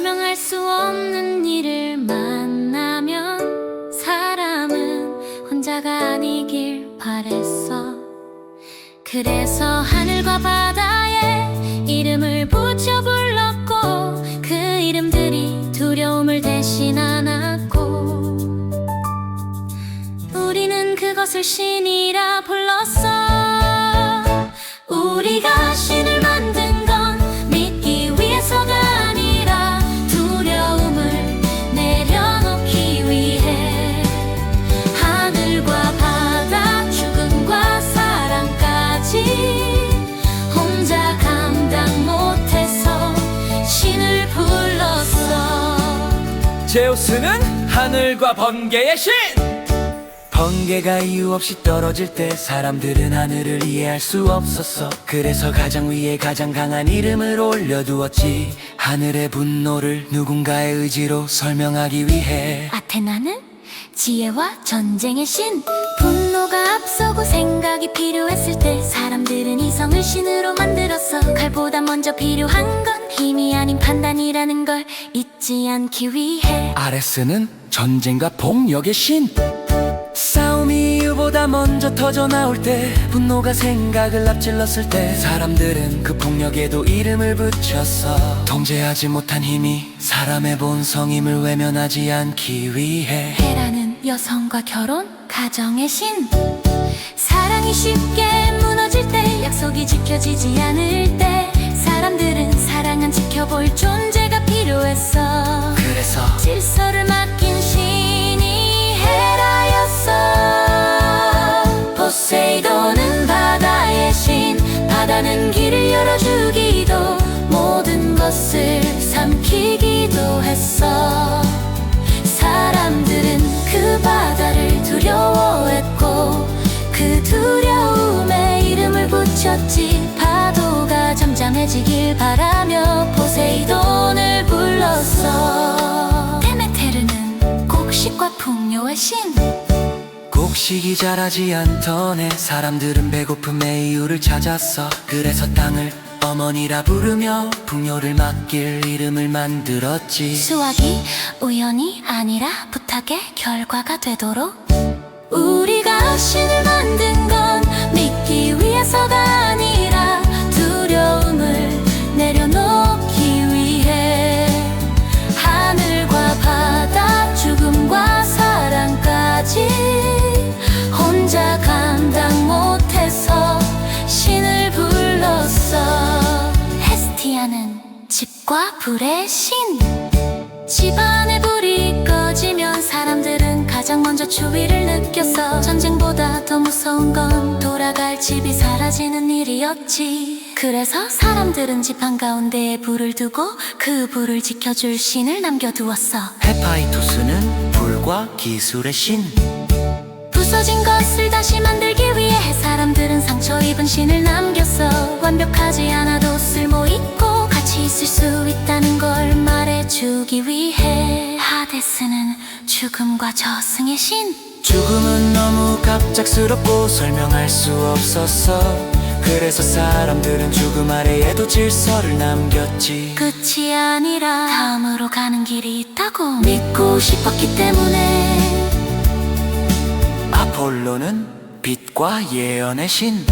설명할 수 없는 일을 만나면 사람은 혼자가 아니길 바랬어. 그래서 하늘과 바다에 이름을 붙여 불렀고, 그 이름들이 두려움을 대신 안았고, 우리는 그것을 신이라 불렀어. 우리가 신을 만든 건 믿기 위해서가 아니라 두려움을 내려놓기 위해. 하늘과 바다, 죽음과 사랑까지 혼자 감당 못해서 신을 불렀어. 제우스는 하늘과 번개의 신! 번개가 이유 없이 떨어질 때 사람들은 하늘을 이해할 수 없었어. 그래서 가장 위에 가장 강한 이름을 올려두었지. 하늘의 분노를 누군가의 의지로 설명하기 위해. 아테나는 지혜와 전쟁의 신. 분노가 앞서고 생각이 필요했을 때 사람들은 이성을 신으로 만들었어. 칼보다 먼저 필요한 건 힘이 아닌 판단이라는 걸 잊지 않기 위해. 아레스는 전쟁과 폭력의 신. 싸움이 이유보다 먼저 터져나올 때, 분노가 생각을 앞질렀을 때 사람들은 그 폭력에도 이름을 붙였어. 통제하지 못한 힘이 사람의 본성임을 외면하지 않기 위해. 헤라는 여성과 결혼, 가정의 신. 사랑이 쉽게 무너질 때, 약속이 지켜지지 않을 때 사람들은 사랑은 지켜볼 존재가 필요했어. 그래서 질서를 맡긴 신이 헤라였어. 포세이돈은 바다의 신. 바다는 길을 열어주기도 모든 것을 삼키기도 했어. 사람들은 그 바다를 두려워했고, 그 두려움에 이름을 붙였지. 파도가 잠잠해지길 바라며 포세이돈을 불렀어. 데메테르는 곡식과 풍요의 신. 곡식이 자라지 않던 해 사람들은 배고픔의 이유를 찾았어. 그래서 땅을 어머니라 부르며 풍요를 맡길 이름을 만들었지. 수확이 우연이 아니라 부탁의 결과가 되도록. 우리가 신을 만든 건 믿기 위해서가 아니라 두려움을 내려놓기 위해. 하늘과 바다, 죽음과 사랑까지 혼자 감당 못해서 신을 불렀어. 헤스티아는 집과 불의 신. 집안에 불이 꺼지면 사람들은 가장 먼저 추위를 느꼈어. 전쟁보다 더 무서운 건 돌아갈 집이 사라지는 일이었지. 그래서 사람들은 집 한가운데에 불을 두고 그 불을 지켜줄 신을 남겨두었어. 헤파이토스는 불과 기술의 신. 부서진 것을 다시 만들기 위해 사람들은 상처 입은 신을 남겼어. 완벽하지 않아도 쓸모있고 같이 있을 수 있다는 걸 말해주기 위해. 하데스는 죽음과 저승의 신. 죽음은 너무 갑작스럽고 설명할 수 없었어. 그래서 사람들은 죽음 아래에도 질서를 남겼지. 끝이 아니라 다음으로 가는 길이 있다고 믿고 싶었기 때문에. 아폴로는 빛과 예언의 신.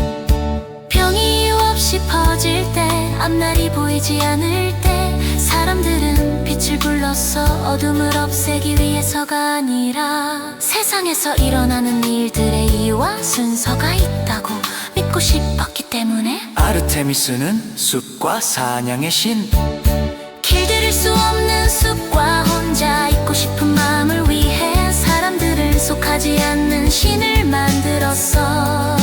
병이 이유 없이 퍼질 때, 앞날이 보이지 않을 때 사람들은 빛을 불렀어. 어둠을 없애기 위해서가 아니라 세상에서 일어나는 일들의 이유와 순서가 있다고 믿고 싶었기 때문에. 아르테미스는 숲과 사냥의 신. 길들일 수 없는 숲과 혼자 있고 싶은 마음을 위해 사람들은 속하지 않는 신을 만들었어.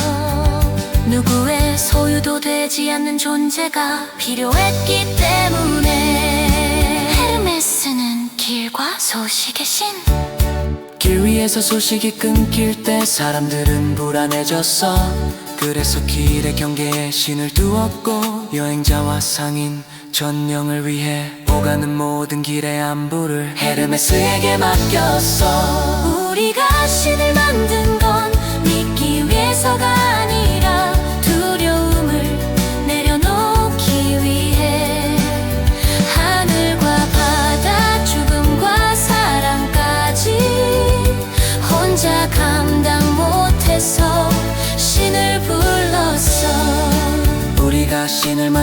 누구의 소유도 되지 않는 존재가 필요했기 때문에. 헤르메스는 길과 소식의 신. 길 위에서 소식이 끊길 때 사람들은 불안해졌어. 그래서 길의 경계에 신을 두었고, 여행자와 상인 전령을 위해 오가는 모든 길의 안부를 헤르메스에게 맡겼어. 우리가 신을 만든 건 믿기 위해서가 아니라 두려움을 내려놓기 위해. 하늘과 바다,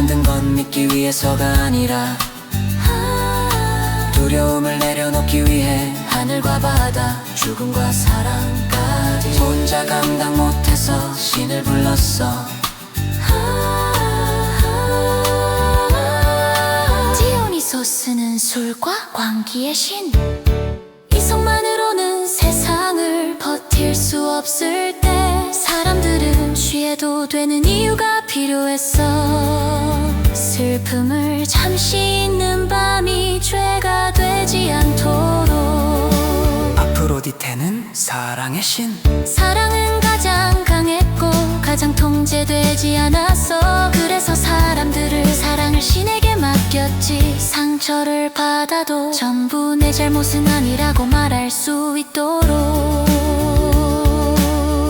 만든 건 믿기 위해서가 아니라 두려움을 내려놓기 위해 하늘과 바다, 죽음과 사랑까지 혼자 감당 못해서 신을 불렀어. 디오니소스는 술과 광기의 신. 이성만으로는 세상을 버틸 수 없을 때 사람들은 취해도 되는 이유가 필요했어. 슬픔을 잠시 잊는 밤이 죄가 되지 않도록. 아프로디테는 사랑의 신. 사랑은 가장 강했고 가장 통제되지 않았어. 그래서 사람들을 사랑을 신에게 맡겼지. 상처를 받아도 전부 내 잘못은 아니라고 말할 수 있도록.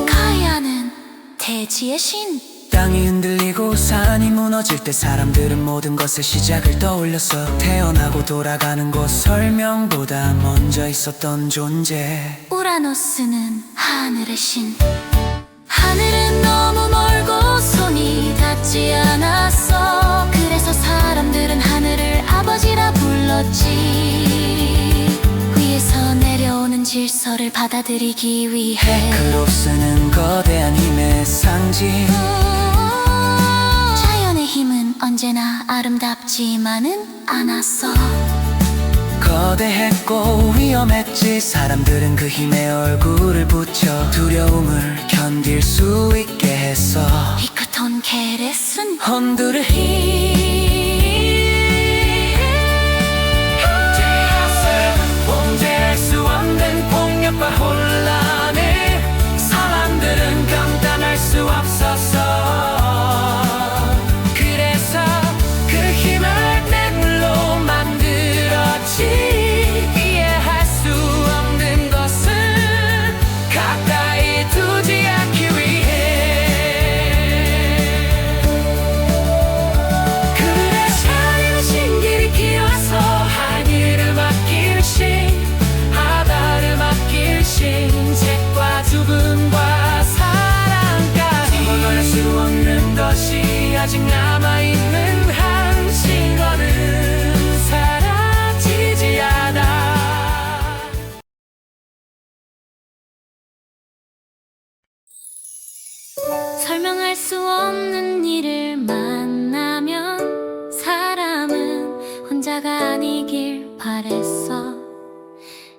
가야는 대지의 신. 땅이 흔들리고 산이 무너질 때 사람들은 모든 것의 시작을 떠올렸어. 태어나고 돌아가는 곳 설명보다 먼저 있었던 존재. 우라노스는 하늘의 신. 하늘은 너무 멀고 손이 닿지 않았어. 그래서 사람들은 하늘을 아버지라 불렀지. 위에서 내려오는 질서를 받아들이기 위해. 크로스는 거대한 힘의 상징. 자연의 힘은 언제나 아름답지만은 않았어. 거대했고 위험했지. 사람들은 그 힘에 얼굴을 붙여 두려움을 견딜 수 있게 했어. 히크톤 케레스는 혼두를 통제할 수 없는 폭력과 혼란을 사람들은 감당할 수 없었어. 그래서 그 힘을 내 물로 만들었지. 이해할 수 없는 것은 가까이 두지 않기 위해. 그래서 하늘은 신기를 키워서 하늘을 맡길 신, 바다를 맡길 신, 책과 죽음과 사랑까지 벗어날 수 없는 것이 아직 남아있는 한 신거는 사라지지 않아. 설명할 수 없는 일을 만나면 사람은 혼자가 아니길 바랬어.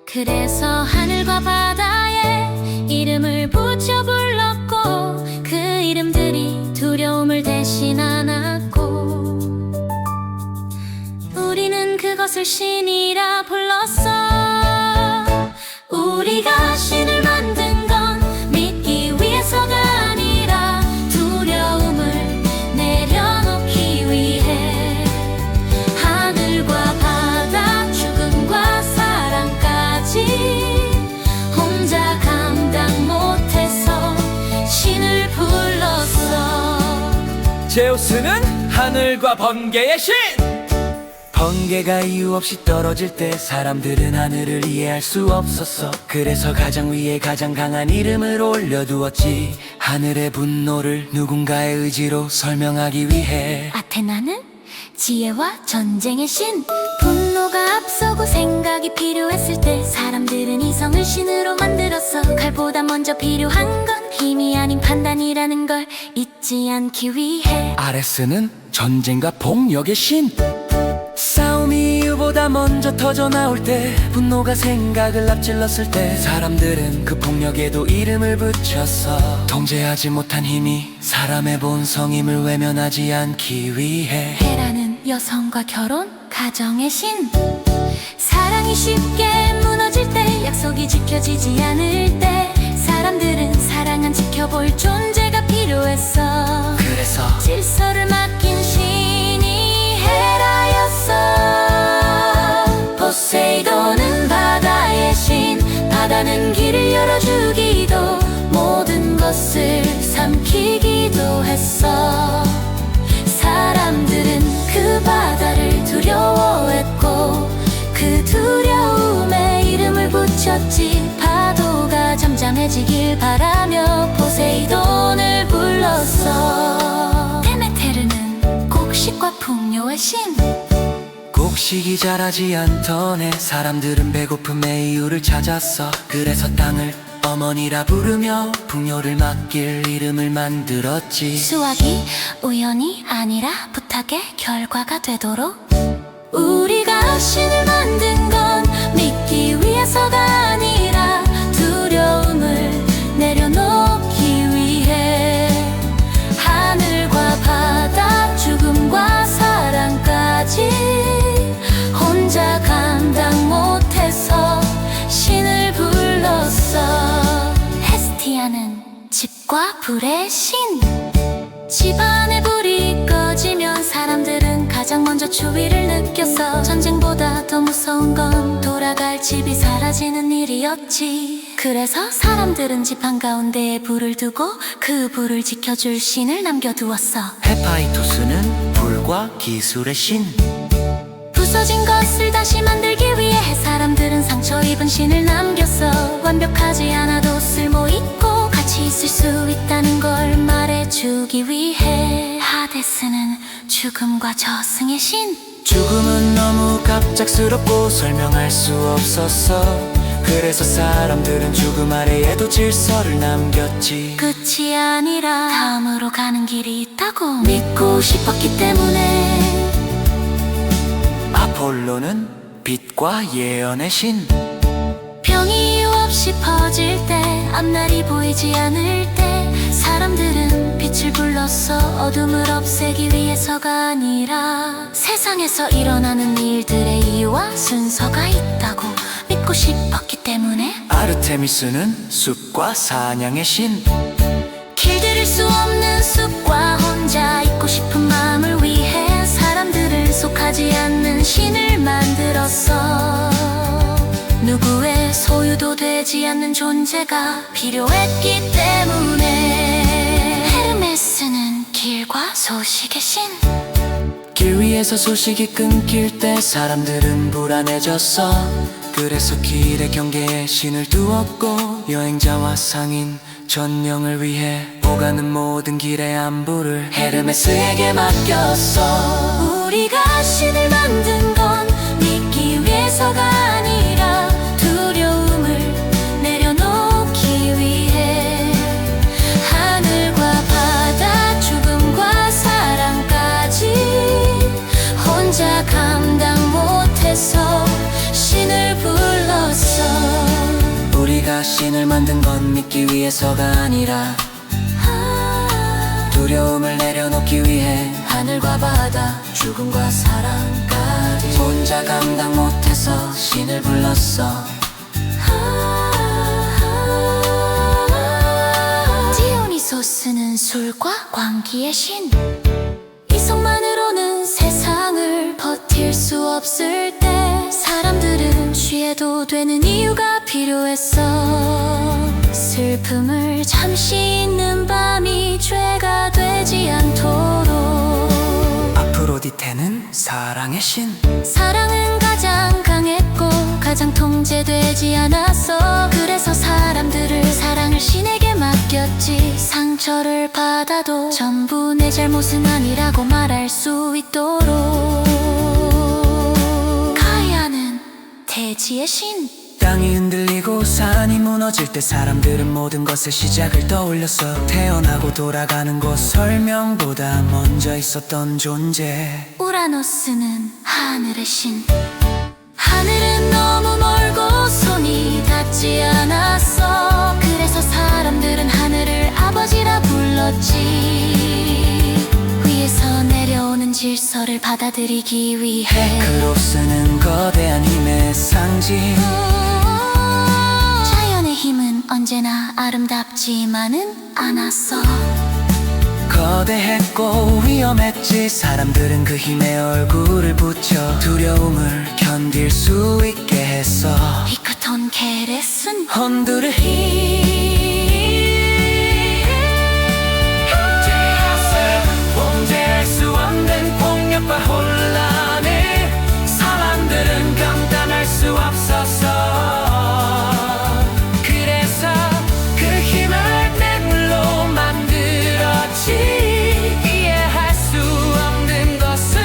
그래서 하늘과 바다에 이름을 붙여 불렀고 그 이름들이 두려움을 대신 안았고 우리는 그것을 신이라 불렀어. 우리가 신을 만든 건 믿기 위해서가 아니라 두려움을 내려놓기 위해. 하늘과 바다, 죽음과 사랑까지 혼자 감당 못해서 신을 불렀어. 제우스는 하늘과 번개의 신. 번개가 이유 없이 떨어질 때 사람들은 하늘을 이해할 수 없었어. 그래서 가장 위에 가장 강한 이름을 올려두었지. 하늘의 분노를 누군가의 의지로 설명하기 위해. 아테나는 지혜와 전쟁의 신. 분노가 앞서고 생각이 필요했을 때 사람들은 이성을 신으로 만들었어. 칼보다 먼저 필요한 건 힘이 아닌 판단이라는 걸 잊지 않기 위해. 아레스는 전쟁과 폭력의 신. 싸움이 이유보다 먼저 터져 나올 때 분노가 생각을 앞질렀을 때 사람들은 그 폭력에도 이름을 붙였어. 통제하지 못한 힘이 사람의 본성임을 외면하지 않기 위해. 헤라는 여성과 결혼, 가정의 신. 사랑이 쉽게 무너질 때, 약속이 지켜지지 않을 때 사람들은 사랑은 지켜볼 존재가 필요했어. 그래서 질서를 맡긴 신이 헤라였어. 포세이돈은 바다의 신. 바다는 길을 열어주기도 모든 것을 삼키기도 했어. 사람들은 그 바다를 두려워했고 그 두려움에 이름을 붙였지. 파도가 잠잠해지길 바라며 포세이돈을 불렀어. 데메테르는 곡식과 동요의 신. 곡식이 자라지 않던 해 사람들은 배고픔의 이유를 찾았어. 그래서 땅을 어머니라 부르며 풍요를 맡길 이름을 만들었지. 수확이 우연이 아니라 부탁의 결과가 되도록. 우리가 신을 만든 건 믿기 위해서가 아니라 두려움을 내려놓기 위해. 하늘과 바다 죽음과 사랑까지 혼자 감당 못해서 신을 불렀어. 헤스티아는 집과 불의 신. 집안에 불이 꺼지면 사람들은 가장 먼저 추위를 느꼈어. 전쟁보다 더 무서운 건 돌아갈 집이 사라지는 일이었지. 그래서 사람들은 집 한가운데에 불을 두고 그 불을 지켜줄 신을 남겨두었어. 헤파이토스는 불과 기술의 신. 부서진 것을 다시 만들기 위해 사람들은 상처 입은 신을 남겼어. 완벽하지 않아도 쓸모있고 같이 있을 수 있다는 걸 말해주기 위해. 하데스는 죽음과 저승의 신. 죽음은 너무 갑작스럽고 설명할 수 없었어. 그래서 사람들은 죽음 아래에도 질서를 남겼지. 끝이 아니라 다음으로 가는 길이 있다고 믿고 싶었기 때문에. 아폴로는 빛과 예언의 신. 병이 이유 없이 퍼질 때, 앞날이 보이지 않을 때 사람들은 빛을 불렀어. 어둠을 없애기 위해서가 아니라 세상에서 일어나는 일들의 이유와 순서가 있다고 믿고 싶었기 때문에. 아르테미스는 숲과 사냥의 신. 길들일 수 없는 숲과 혼자 있고 싶은 마음을 위해 사람들을 속하지 않는 신을 만들었어. 누구의 소유도 되지 않는 존재가 필요했기 때문에. 헤르메스는 길과 소식의 신. 길 위에서 소식이 끊길 때 사람들은 불안해졌어. 그래서 길의 경계에 신을 두었고 여행자와 상인 전령을 위해 오가는 모든 길의 안부를 헤르메스에게 맡겼어. 우리가 신을 만든 건 믿기 위해서가 아니라 두려움을 내려놓기 위해. 하늘과 바다 죽음과 사랑까지 혼자 감당 못해서 신을 불렀어. 우리가 신을 만든 건 믿기 위해서가 아니라 두려움을 내려놓기 위해. 하늘과 바다 죽음과 사랑까지 혼자 감당 못해서 신을 불렀어. 디오니소스는 술과 광기의 신. 이성만으로는 세상을 버틸 수 없을 때 사람들은 취해도 되는 이유가 필요했어. 슬픔을 잠시 잊는 밤이 죄가 되지 않도록. 아프로디테는 사랑의 신. 사랑은 가장 강했고 가장 통제되지 않았어. 그래서 사람들을 사랑을 신에게 맡겼지. 상처를 받아도 전부 내 잘못은 아니라고 말할 수 있도록. 가야는 대지의 신. 땅이 흔들리고 산이 무너질 때 사람들은 모든 것의 시작을 떠올렸어. 태어나고 돌아가는 곳 설명보다 먼저 있었던 존재. 우라노스는 하늘의 신. 하늘은 너무 멀고 손이 닿지 않았어. 그래서 사람들은 하늘을 아버지라 불렀지. 위에서 내려오는 질서를 받아들이기 위해. 크로스는 거대한 힘의 상징. 자연의 힘은 언제나 아름답지만은 않았어. 거대했고 위험했지. 사람들은 그 힘에 얼굴을 붙여 두려움을 견딜 수 있게 했어. 히크톤 케레스는 혼두를 통제할 수 없는 폭력과 혼란을 사람들은 감당할 수 없었어. 그래서 그 힘을 뇌물로 만들었지. 이해할 수 없는 것은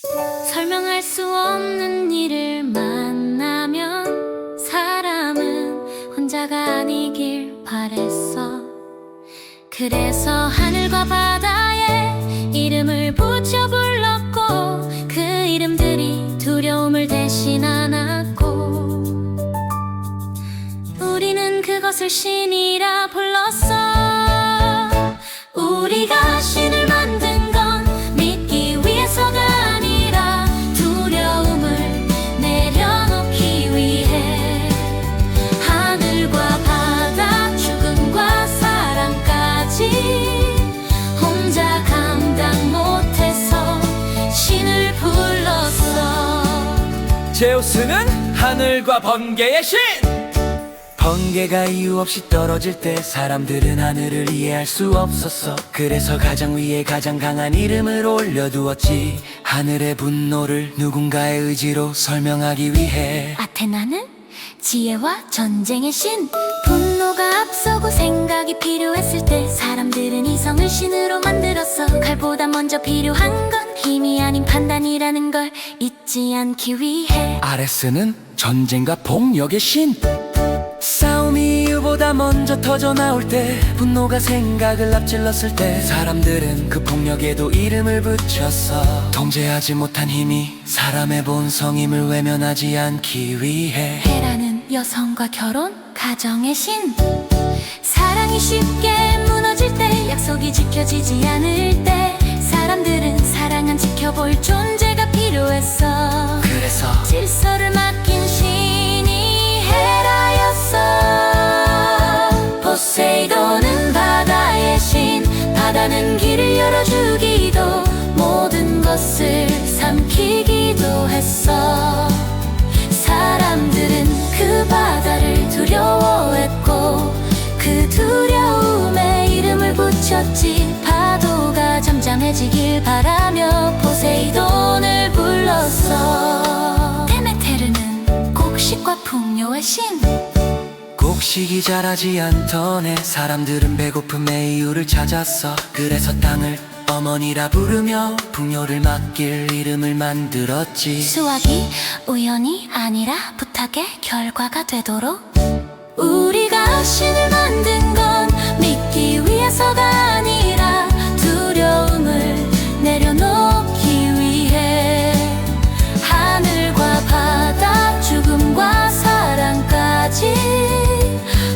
설명할 수 없는 일을 만나면 사람은 혼자가 아니길 바랬어. 그래서 하늘과 바다에 이름을 붙여 불렀고 그 이름들이 두려움을 대신 안았고 우리는 그것을 신이라 불렀어. 우리가 신을 만든 건 믿기 위해서가 아니라 두려움을 내려놓기 위해. 하늘과 바다 죽음과 사랑까지 혼자 감당 못해서 신을 불렀어. 제우스는 하늘과 번개의 신! 번개가 이유 없이 떨어질 때 사람들은 하늘을 이해할 수 없었어. 그래서 가장 위에 가장 강한 이름을 올려두었지. 하늘의 분노를 누군가의 의지로 설명하기 위해. 아테나는 지혜와 전쟁의 신. 분노가 앞서고 생각이 필요했을 때 사람들은 이성을 신으로 만들었어. 칼보다 먼저 필요한 건 힘이 아닌 판단이라는 걸 잊지 않기 위해. 아레스는 전쟁과 폭력의 신. 싸움이 이유보다 먼저 터져나올 때 분노가 생각을 앞질렀을 때 사람들은 그 폭력에도 이름을 붙였어. 통제하지 못한 힘이 사람의 본성임을 외면하지 않기 위해. 헤라는 여성과 결혼, 가정의 신. 사랑이 쉽게 무너질 때 약속이 지켜지지 않을 때 사람들은 사랑 안 지켜볼 존재가 필요했어. 그래서 질서를 맡긴 신이 헤라였어. 포세이돈은 바다의 신. 바다는 길을 열어주기도 모든 것을 삼키기도 했어. 사람들은 그 바다를 두려워했고 그 두려움에 이름을 붙였지. 파도가 잠잠해지길 바라며 포세이돈을 불렀어. 데메테르는 곡식과 풍요의 신. 곡식이 자라지 않던 해 사람들은 배고픔의 이유를 찾았어. 그래서 땅을 어머니라 부르며 풍요를 맡길 이름을 만들었지. 수확이 우연이 아니라 부탁의 결과가 되도록. 우리가 신을 만든 건 믿기 위해서가 아니라 두려움을 내려놓기 위해. 하늘과 바다 죽음과 사랑까지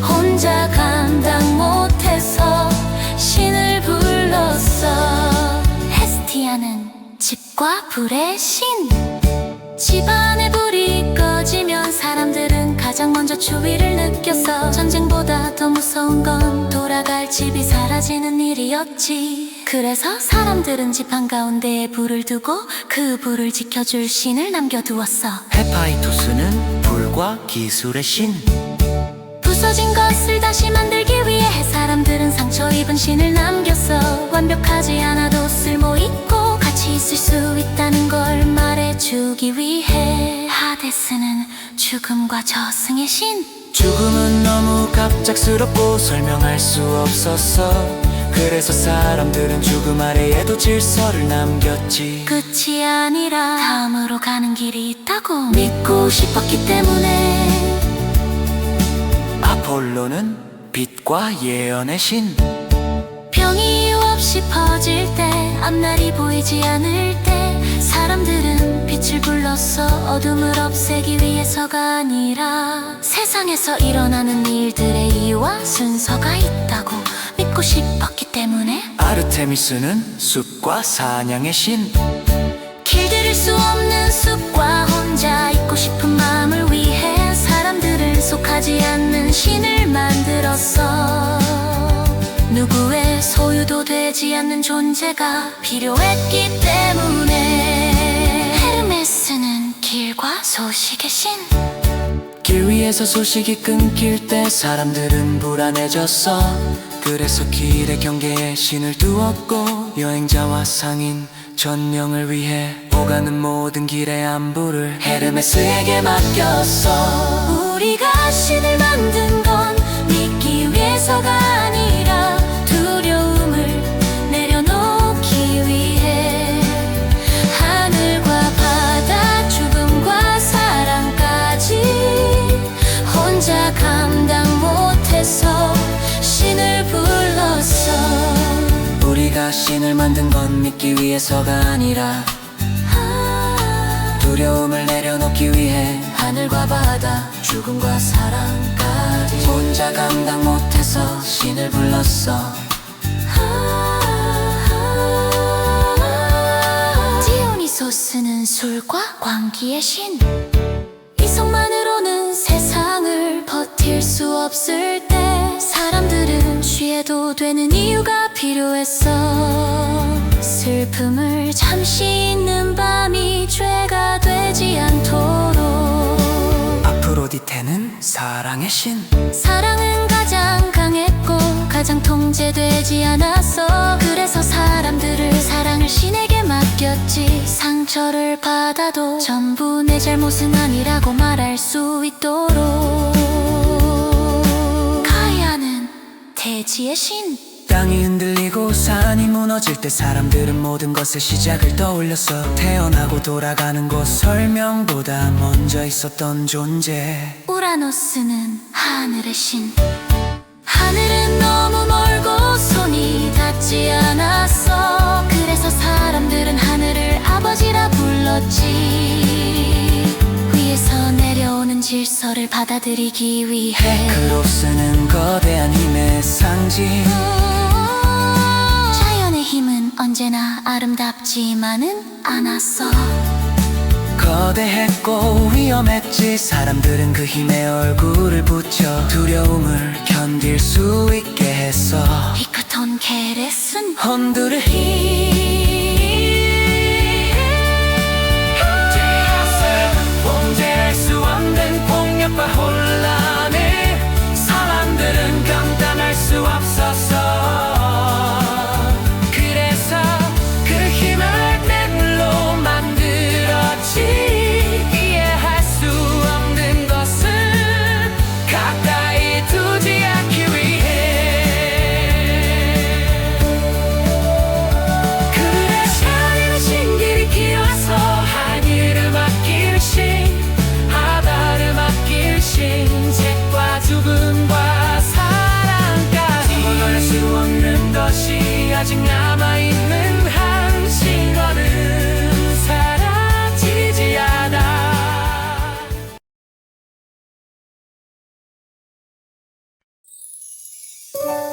혼자 감당 못해서 신을 불렀어. 헤스티아는 집과 불의 신. 집안에 불이 꺼지면 사람들은 가장 먼저 추위를 느꼈어. 전쟁보다 더 무서운 건 돌아갈 집이 사라지는 일이었지. 그래서 사람들은 집 한가운데에 불을 두고 그 불을 지켜줄 신을 남겨두었어. 헤파이토스는 불과 기술의 신. 부서진 것을 다시 만들기 위해 사람들은 상처 입은 신을 남겼어. 완벽하지 않아도 쓸모있고 가치 있을 수 있다는 걸 말해주기 위해. 하데스는 죽음과 저승의 신. 죽음은 너무 갑작스럽고 설명할 수 없었어. 그래서 사람들은 죽음 아래에도 질서를 남겼지. 끝이 아니라 다음으로 가는 길이 있다고 믿고 싶었기 때문에. 아폴로는 빛과 예언의 신. 병이 이유 없이 퍼질 때 앞날이 보이지 않을 때 사람들은 빛을 불렀어. 어둠을 없애기 위해서가 아니라 세상에서 일어나는 일들의 이유와 순서가 있다고 믿고 싶었기 때문에. 아르테미스는 숲과 사냥의 신. 길들일 수 없는 숲과 혼자 있고 싶은 마음을 위해 사람들은 속하지 않는 신을 만들었어. 누구의 소유도 되지 않는 존재가 필요했기 때문에. 헤르메스는 길과 소식의 신. 길 위에서 소식이 끊길 때 사람들은 불안해졌어. 그래서 길의 경계에 신을 두었고 여행자와 상인 전령을 위해 오가는 모든 길의 안부를 헤르메스에게 맡겼어. 우리가 신을 만든 건 믿기 위해서가 아니라 두려움을 내려놓기 위해. 하늘과 만든 건 믿기 위해서가 아니라 두려움을 내려놓기 위해 하늘과 바다 죽음과 사랑까지 혼자 감당 못해서 신을 불렀어. 디오니소스는 술과 광기의 신, 이성만으로는 세상을 버틸 수 없을 때 사람들은 취해도 되는 이유가 필요했어. 슬픔을 잠시 잊는 밤이 죄가 되지 않도록. 아프로디테는 사랑의 신, 사랑은 가장 강했고 가장 통제되지 않았어. 그래서 사람들을 사랑을 신에게 맡겼지. 상처를 받아도 전부 내 잘못은 아니라고 말할 수 있도록. 가이아는 대지의 신, 땅이 흔들리고 산이 무너질 때 사람들은 모든 것의 시작을 떠올렸어. 태어나고 돌아가는 곳 설명보다 먼저 있었던 존재. 우라노스는 하늘의 신, 하늘은 너무 멀고 손이 닿지 않았어. 그래서 사람들은 하늘을 아버지라 불렀지. 위에서 내려오는 질서를 받아들이기 위해. 크로스는 거대한 힘의 상징. 자연의 힘은 언제나 아름답지만은 않았어. 거대했고 위험했지. 사람들은 그 힘에 얼굴을 붙여 두려움을 견딜 수 있게 했어. 히크톤 케레스는 혼두를 통제할 수 없는 폭력과 혼란에 사람들은 감당할 수 없었어. 그래서 그 힘을 맹물로 만들었지. 이해할 수 없는 것을 가까이 두지 않기 위해. 그래서 하늘의 신길이 길어서 하늘을 맡길 신, 바다를 맡길 신, 책과 죽음과 사랑까지 걸을 수 없는 것이 아직 남아있는 한 신과는 사라지지 않아.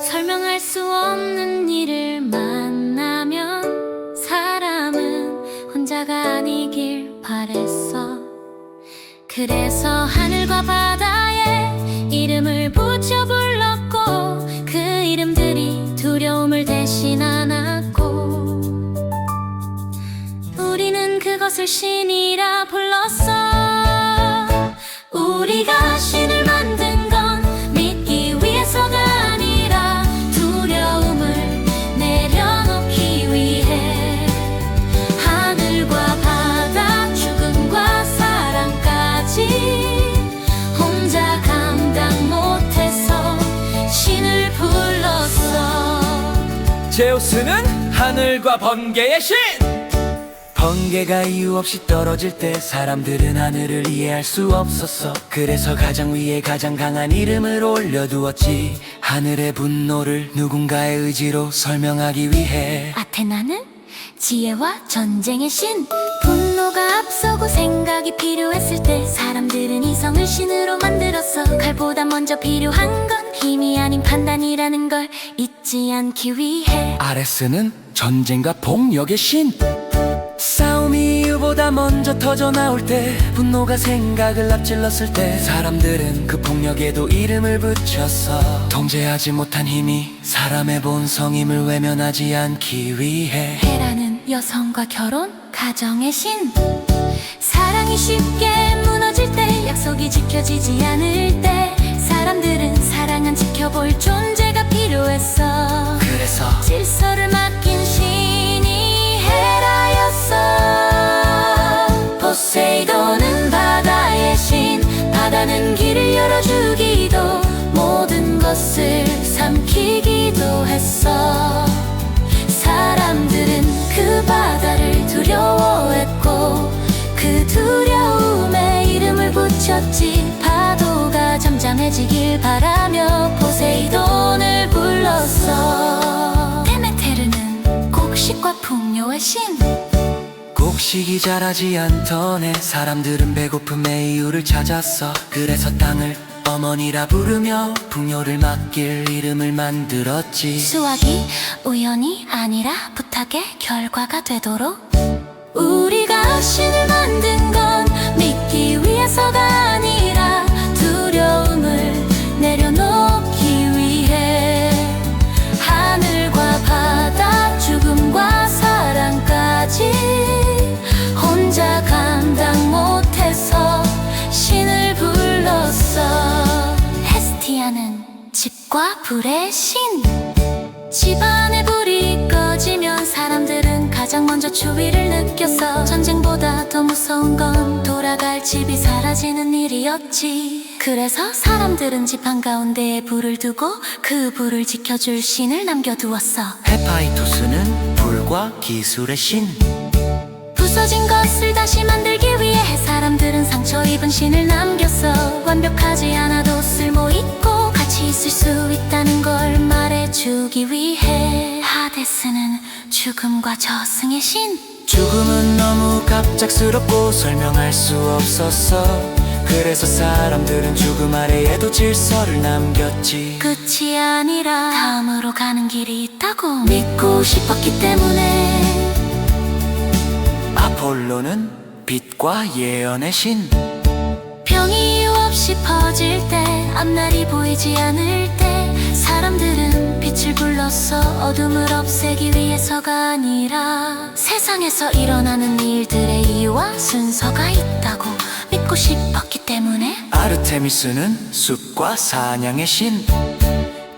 설명할 수 없는 일을 만나면 사람은 혼자가 아니길 바랬어. 그래서 하늘과 바다에 이름을 붙여 불렀고 그 이름들이 두려움을 대신 안았고 우리는 그것을 신이라 불렀어. 우리가 신을 만든 건 믿기 위해서가 아니라 두려움을 내려놓기 위해. 하늘과 바다 죽음과 사랑까지 혼자 감당 못해서 신을 불렀어. 제우스는 하늘과 번개의 신. 번개가 이유 없이 떨어질 때 사람들은 하늘을 이해할 수 없었어. 그래서 가장 위에 가장 강한 이름을 올려두었지. 하늘의 분노를 누군가의 의지로 설명하기 위해. 아테나는 지혜와 전쟁의 신, 분노가 앞서고 생각이 필요했을 때 사람들은 이성을 신으로 만들었어. 칼보다 먼저 필요한 건 힘이 아닌 판단이라는 걸 잊지 않기 위해. 아레스는 전쟁과 폭력의 신. 싸움이 이유보다 먼저 터져나올 때, 분노가 생각을 앞질렀을 때 사람들은 그 폭력에도 이름을 붙였어. 통제하지 못한 힘이 사람의 본성임을 외면하지 않기 위해. 헤라는 여성과 결혼, 가정의 신, 사랑이 쉽게 무너질 때, 약속이 지켜지지 않을 때 사람들은 사랑은 지켜볼 존재가 필요했어. 그래서 질서를 맡긴 신이 헤라였어. 포세이돈은 바다의 신, 바다는 길을 열어주기도 모든 것을 삼키기도 했어. 사람들은 그 바다를 두려워했고 그 두려움에 이름을 붙였지. 파도가 잠잠해지길 바라며 포세이돈을 불렀어. 데메테르는 곡식과 분노의 신. 곡식이 자라지 않던 해 사람들은 배고픔의 이유를 찾았어. 그래서 땅을 어머니라 부르며 풍요를 맡길 이름을 만들었지. 수확이 우연이 아니라 부탁의 결과가 되도록. 우리가 신을 만든 건 믿기 위해서가 아니라 두려움을 내려놓기 위해. 하늘과 바다 죽음과 사랑까지 혼자 감당 못해서 신을 불렀어. 헤스티아는 집과 불의 신. 집안에 불이 꺼지면 사람들은 가장 먼저 추위를 느꼈어. 전쟁보다 더 무서운 건 돌아갈 집이 사라지는 일이었지. 그래서 사람들은 집 한가운데에 불을 두고 그 불을 지켜줄 신을 남겨두었어. 헤파이토스는 불과 기술의 신. 부서진 것을 다시 만들기 위해 사람들은 상처 입은 신을 남겼어. 완벽하지 않아도 쓸모있고 가치 있을 수 있다는 걸 말해주기 위해. 하데스는 죽음과 저승의 신. 죽음은 너무 갑작스럽고 설명할 수 없었어. 그래서 사람들은 죽음 아래에도 질서를 남겼지. 끝이 아니라 다음으로 가는 길이 있다고 믿고 싶었기 때문에. 아폴로는 빛과 예언의 신. 병이 이유 없이 퍼질 때, 앞날이 보이지 않을 때 사람들은 빛을 불렀어. 어둠을 없애기 위해서가 아니라 세상에서 일어나는 일들의 이유와 순서가 있다고 믿고 싶었기 때문에. 아르테미스는 숲과 사냥의 신.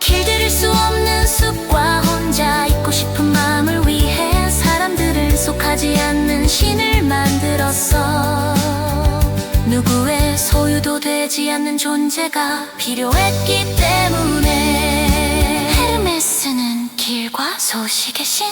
길들일 수 없는 숲과 혼자 있고 싶은 마음을 위해 사람들은 속하지 않는 신을 만들었어. 누구의 소유도 되지 않는 존재가 필요했기 때문에. 헤르메스는 길과 소식의 신.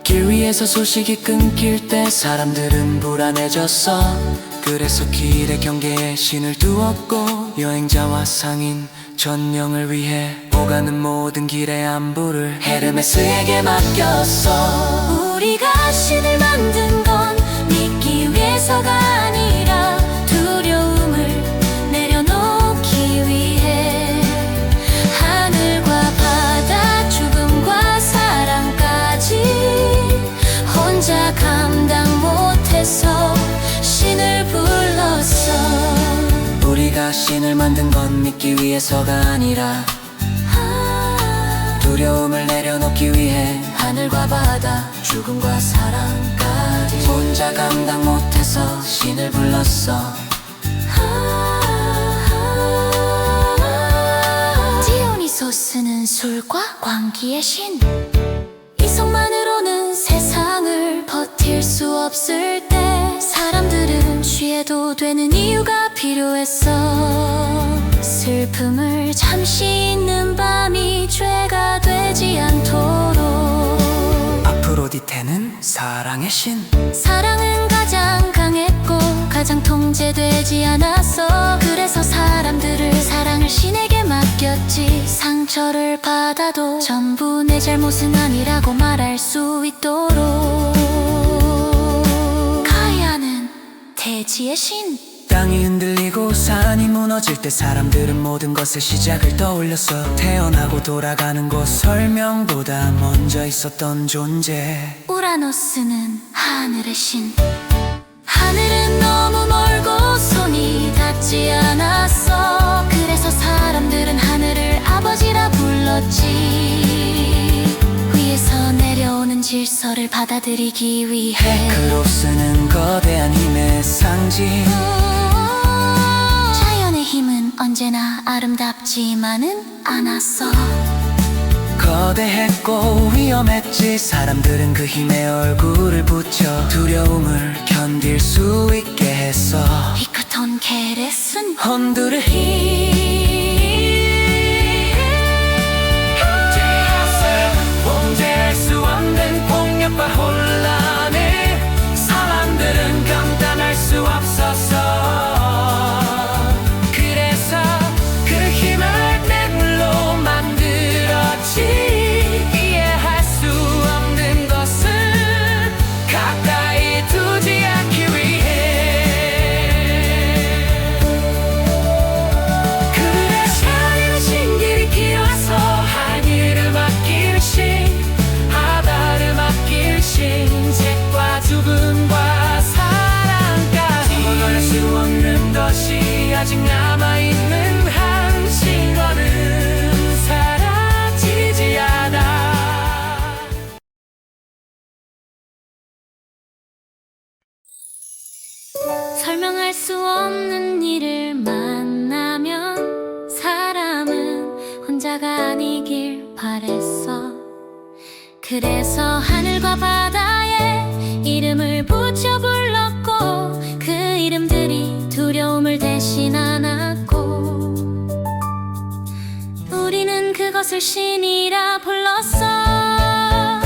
길 위에서 소식이 끊길 때 사람들은 불안해졌어. 그래서 길의 경계에 신을 두었고 여행자와 상인 전령을 위해 오가는 모든 길의 안부를 헤르메스에게 맡겼어. 우리가 신을 만든 건 믿기 위해서가 아니라 두려움을 내려놓기 위해. 하늘과 바다 죽음과 사랑까지 혼자 감당 못해서 신을 불렀어. 우리가 신을 만든 건 믿기 위해서가 아니라 두려움을 내려놓기 위해. 하늘과 바다 죽음과 사랑까지 혼자 감당 못해서 신을 불렀어. 디오니소스는 술과 광기의 신. 이성만으로는 세상을 버틸 수 없을 때 사람들은 취해도 되는 이유가 필요했어. 슬픔을 잠시 잊는 밤이 죄가 되지 않도록. 아프로디테는 사랑의 신. 사랑은 가장 강했고 가장 통제되지 않았어. 그래서 사람들을 사랑을 신에게 맡겼지. 상처를 받아도 전부 내 잘못은 아니라고 말할 수 있도록. 가야는 대지의 신. 땅이 흔들리고 산이 무너질 때 사람들은 모든 것의 시작을 떠올렸어. 태어나고 돌아가는 곳 설명보다 먼저 있었던 존재. 우라노스는 하늘의 신. 하늘은 너무 멀고 손이 닿지 않았어. 그래서 사람들은 하늘을 아버지라 불렀지. 위에서 내려오는 질서를 받아들이기 위해. 크로스는 거대한 힘의 상징. 자연의 힘은 언제나 아름답지만은 않았어. 거대했고 위험했지. 사람들은 그 힘에 얼굴을 붙여 두려움을 견딜 수 있게 했어. 히크톤 케레스는 혼두를 통제할 수 없는 폭력과 혼란을 사람들은 감당할 수 없었어. 그래서 그 힘을 내 물로 만들었지. 이해할 수 없는 것은 것이 아직 남아있는 한 신거는 사라지지 않아. 설명할 수 없는 일을 만나면 사람은 혼자가 아니길 바랬어. 그래서 하늘과 바다에 이름을 붙여 불렀고 그 이름들이 두려움을 대신 안았고 우리는 그것을 신이라 불렀어.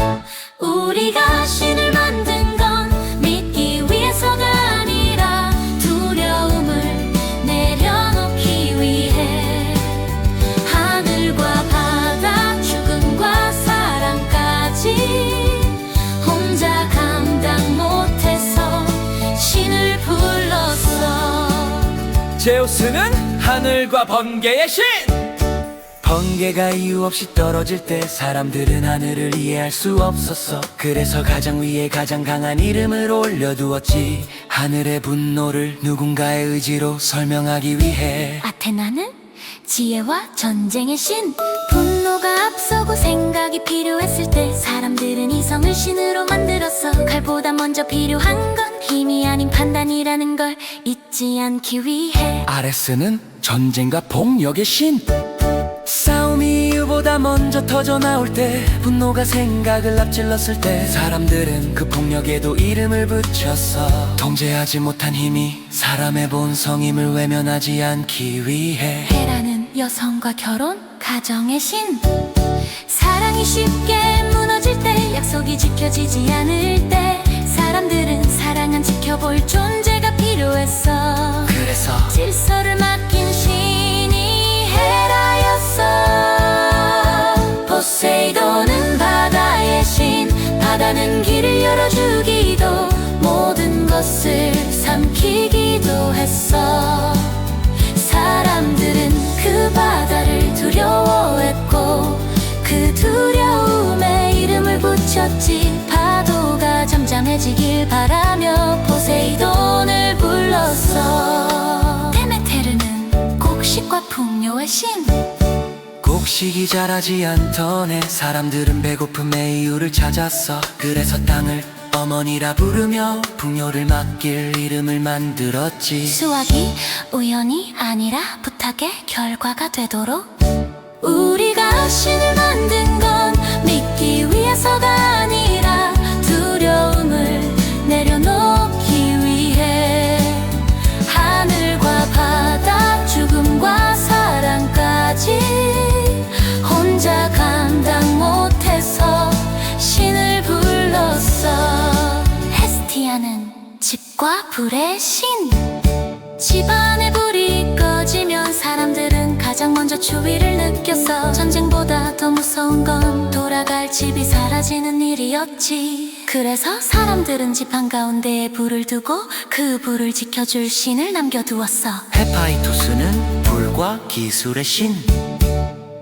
우리가 신을 만든 건 믿기 위해서가 아니라 두려움을 내려놓기 위해. 하늘과 바다 죽음과 사랑까지 혼자 감당 못해서 신을 불렀어. 제우스는 하늘과 번개의 신! 번개가 이유 없이 떨어질 때 사람들은 하늘을 이해할 수 없었어. 그래서 가장 위에 가장 강한 이름을 올려두었지. 하늘의 분노를 누군가의 의지로 설명하기 위해. 아테나는 지혜와 전쟁의 신. 분노가 앞서고 생각이 필요했을 때 사람들은 이성을 신으로 만들었어. 칼보다 먼저 필요한 건 힘이 아닌 판단이라는 걸 잊지 않기 위해. 아레스는 전쟁과 폭력의 신. 싸움이 이유보다 먼저 터져 나올 때 분노가 생각을 앞질렀을 때 사람들은 그 폭력에도 이름을 붙였어. 통제하지 못한 힘이 사람의 본성임을 외면하지 않기 위해. 헤라는 여성과 결혼, 가정의 신. 사랑이 쉽게 무너질 때 약속이 지켜지지 않을 때 사람들은 사랑은 지켜볼 존재가 필요했어. 그래서 질서를 맡긴 신이 헤라였어. 포세이돈은 바다의 신. 바다는 길을 열어주기도 모든 것을 삼키기도 했어. 사람들은 그 바다를 두려워했고 그 두려움에 이름을 붙였지. 파도가 잠잠해지길 바라며 포세이돈을 불렀어. 데메테르는 곡식과 풍요의 신. 곡식이 자라지 않던 해 사람들은 배고픔의 이유를 찾았어. 그래서 땅을 어머니라 부르며 풍요를 맡길 이름을 만들었지. 수확이 우연이 아니라 부탁의 결과가 되도록. 우리가 신을 만든 건 믿기 위해서가 아니라 두려움을 내려놓기 위해. 하늘과 바다 죽음과 사랑까지 혼자 감당 못해서 신을 불렀어. 헤스티아는 집과 불의 신. 집안에 불이 꺼지면 사람들은 가장 먼저 추위를 느꼈어. 전쟁보다 더 무서운 건 돌아갈 집이 사라지는 일이었지. 그래서 사람들은 집 한가운데에 불을 두고 그 불을 지켜줄 신을 남겨두었어. 헤파이토스는 불과 기술의 신.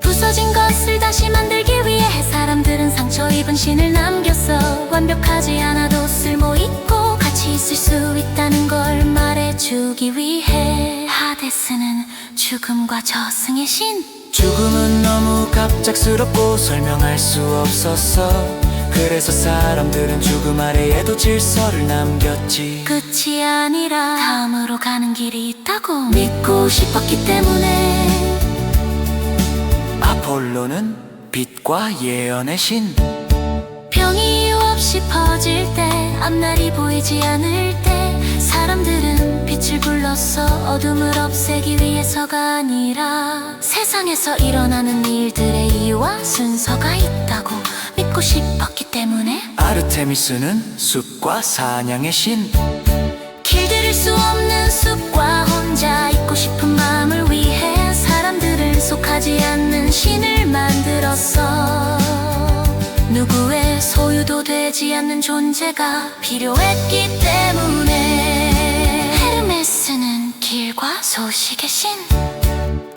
부서진 것을 다시 만들기 위해 사람들은 상처 입은 신을 남겼어. 완벽하지 않아도 쓸모있고 가치 있을 수 있다는 걸 말해주기 위해. 하데스는 죽음과 저승의 신. 죽음은 너무 갑작스럽고 설명할 수 없었어. 그래서 사람들은 죽음 아래에도 질서를 남겼지. 끝이 아니라 다음으로 가는 길이 있다고 믿고 싶었기 때문에. 아폴로는 빛과 예언의 신. 병이 이유 없이 퍼질 때 앞날이 보이지 않을 때 사람들은 빛을 불렀어. 어둠을 없애기 위해서가 아니라 세상에서 일어나는 일들의 이유와 순서가 있다고 믿고 싶었기 때문에. 아르테미스는 숲과 사냥의 신. 길들일 수 없는 숲과 혼자 있고 싶은 마음을 위해 사람들을 속하지 않는 신을 만들었어. 누구의 소유도 되지 않는 존재가 필요했기 때문에. 헤르메스는 길과 소식의 신.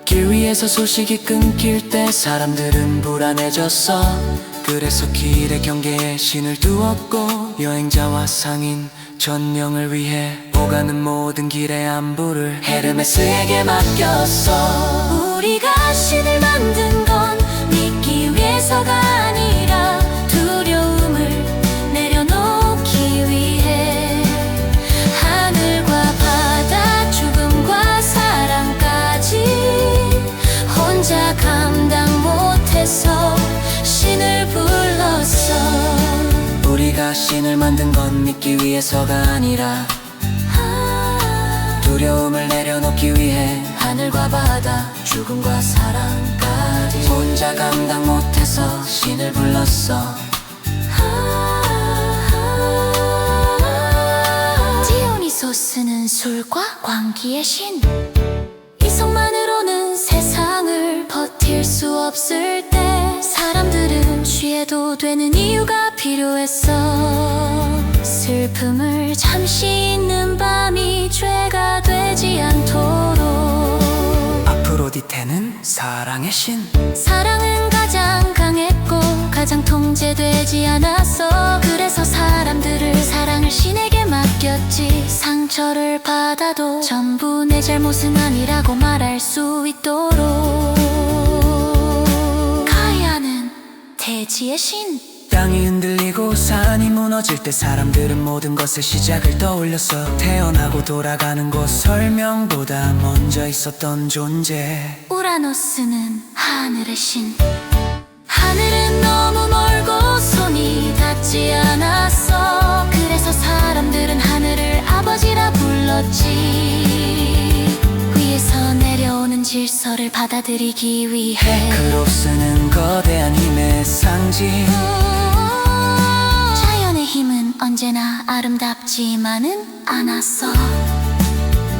길 위에서 소식이 끊길 때 사람들은 불안해졌어. 그래서 길의 경계에 신을 두었고 여행자와 상인 전명을 위해 오가는 모든 길의 안부를 헤르메스에게 맡겼어. 우리가 신을 만든 건 믿기 위해서가 아니라 두려움을 내려놓기 위해. 하늘과 바다 죽음과 사랑까지 혼자 감당 못해서 신을 불렀어. 우리가 신을 만든 건 믿기 위해서가 아니라 두려움을 내려놓기 위해. 하늘과 바다 죽음과 사랑까지 혼자 감당 못해서 신을 불렀어. 디오니소스는 술과 광기의 신. 이성만으로는 세상을 버틸 수 없을 때 사람들은 취해도 되는 이유가 필요했어. 슬픔을 잠시 잊는 밤이 죄가 되지 않도록. 아프로디테는 사랑의 신. 사랑은 가장 강했고 가장 통제되지 않았어. 그래서 사람들을 사랑을 신에게 맡겼지. 상처를 받아도 전부 내 잘못은 아니라고 말할 수 있도록. 가야는 대지의 신. 땅이 흔들리고 산이 무너질 때 사람들은 모든 것의 시작을 떠올렸어. 태어나고 돌아가는 곳 설명보다 먼저 있었던 존재. 우라노스는 하늘의 신. 하늘은 너무 멀고 손이 닿지 않았어. 그래서 사람들은 하늘을 아버지라 불렀지. 위에서 내려오는 질서를 받아들이기 위해. 크로스는 거대한 힘의 상징. 자연의 힘은 언제나 아름답지만은 않았어.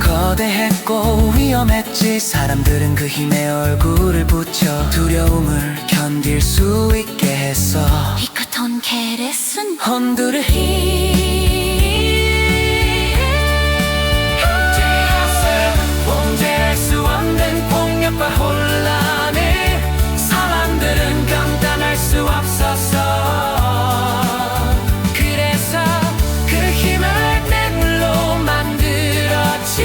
거대했고 위험했지. 사람들은 그 힘에 얼굴을 붙여 두려움을 견딜 수 있게 했어. 히크톤 케레스는 혼두를 통제할 수 없는 폭력과 혼란을 사람들은 감당할 수 없었어. 그래서 그 힘을 뇌물로 만들었지.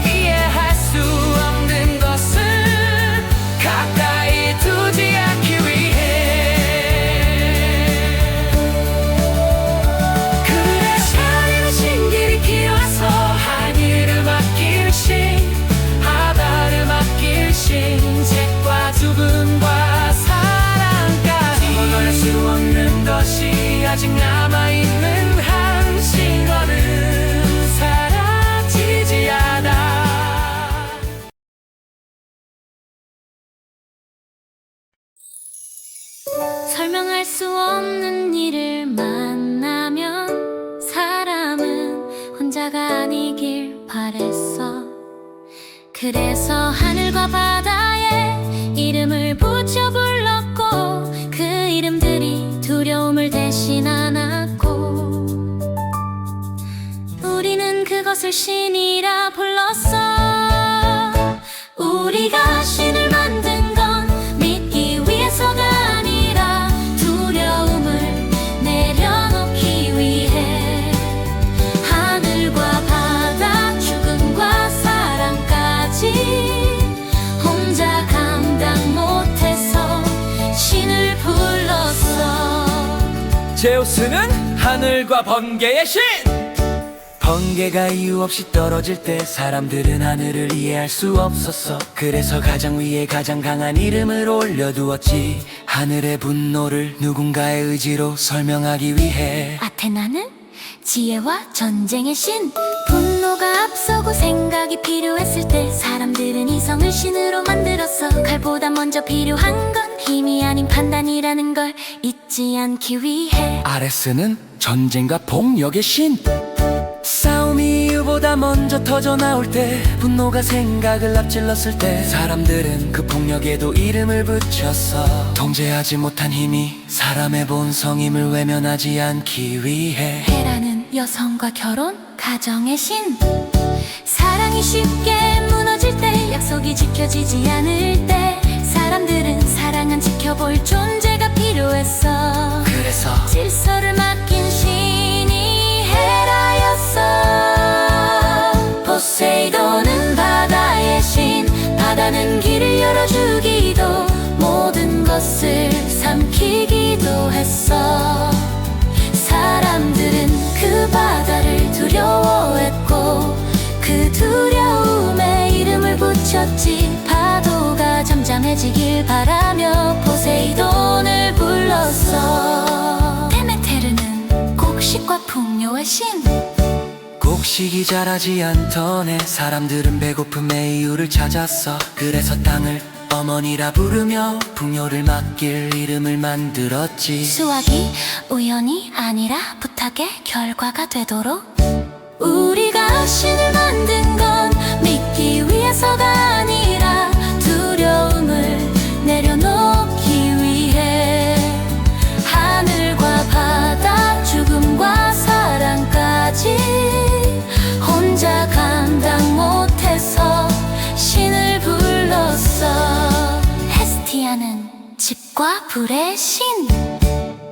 이해할 수 없는 것은 가까이 두지 않기 위해. 그래서 하늘은 신길이 길어서 하늘을 맡길 신, 바다를 맡길 신, 책과 죽음과 사랑까지 무너질 수 없는 것이 아직 남아있는 한 신과는 사라지지 않아. 설명할 수 없는 일을 만나면 사람은 혼자가 아니길 바랬어. 그래서 하늘과 바다에 이름을 붙여 불렀고 그 이름들이 두려움을 대신 안았고 우리는 그것을 신이라 불렀어. 우리가 신을 만든 건 믿기 위해서가 아니라 두려움을 내려놓기 위해. 하늘과 바다 죽음과 사랑까지 혼자 감당 못해서 신을 불렀어. 제우스는 하늘과 번개의 신. 번개가 이유 없이 떨어질 때 사람들은 하늘을 이해할 수 없었어. 그래서 가장 위에 가장 강한 이름을 올려두었지. 하늘의 분노를 누군가의 의지로 설명하기 위해. 아테나는 지혜와 전쟁의 신. 분노가 앞서고 생각이 필요했을 때 사람들은 이성을 신으로 만들었어. 칼보다 먼저 필요한 건 힘이 아닌 판단이라는 걸 잊지 않기 위해. 아레스는 전쟁과 폭력의 신. 싸움이 이유보다 먼저 터져나올 때, 분노가 생각을 앞질렀을 때 사람들은 그 폭력에도 이름을 붙였어. 통제하지 못한 힘이 사람의 본성임을 외면하지 않기 위해. 헤라는 여성과 결혼, 가정의 신. 사랑이 쉽게 무너질 때, 약속이 지켜지지 않을 때 사람들은 사랑은 지켜볼 존재가 필요했어. 그래서 질서를 맡긴 신. 가는 길을 열어주기도 모든 것을 삼키기도 했어. 사람들은 그 바다를 두려워했고 그 두려움에 이름을 붙였지. 파도가 잠잠해지길 바라며 포세이돈을 불렀어. 데메테르는 곡식과 풍요의 신. 곡식이 자라지 않던 해 사람들은 배고픔의 이유를 찾았어. 그래서 땅을 어머니라 부르며 풍요를 맡길 이름을 만들었지. 수확이 우연이 아니라 부탁의 결과가 되도록 우리가 신을 만든 건 믿기 위해서가 아니라 두려움을 내려놓기 위해. 하늘과 바다 죽음과 사랑까지 혼자 감당 못해서 신을 불렀어. 헤스티아는 집과 불의 신.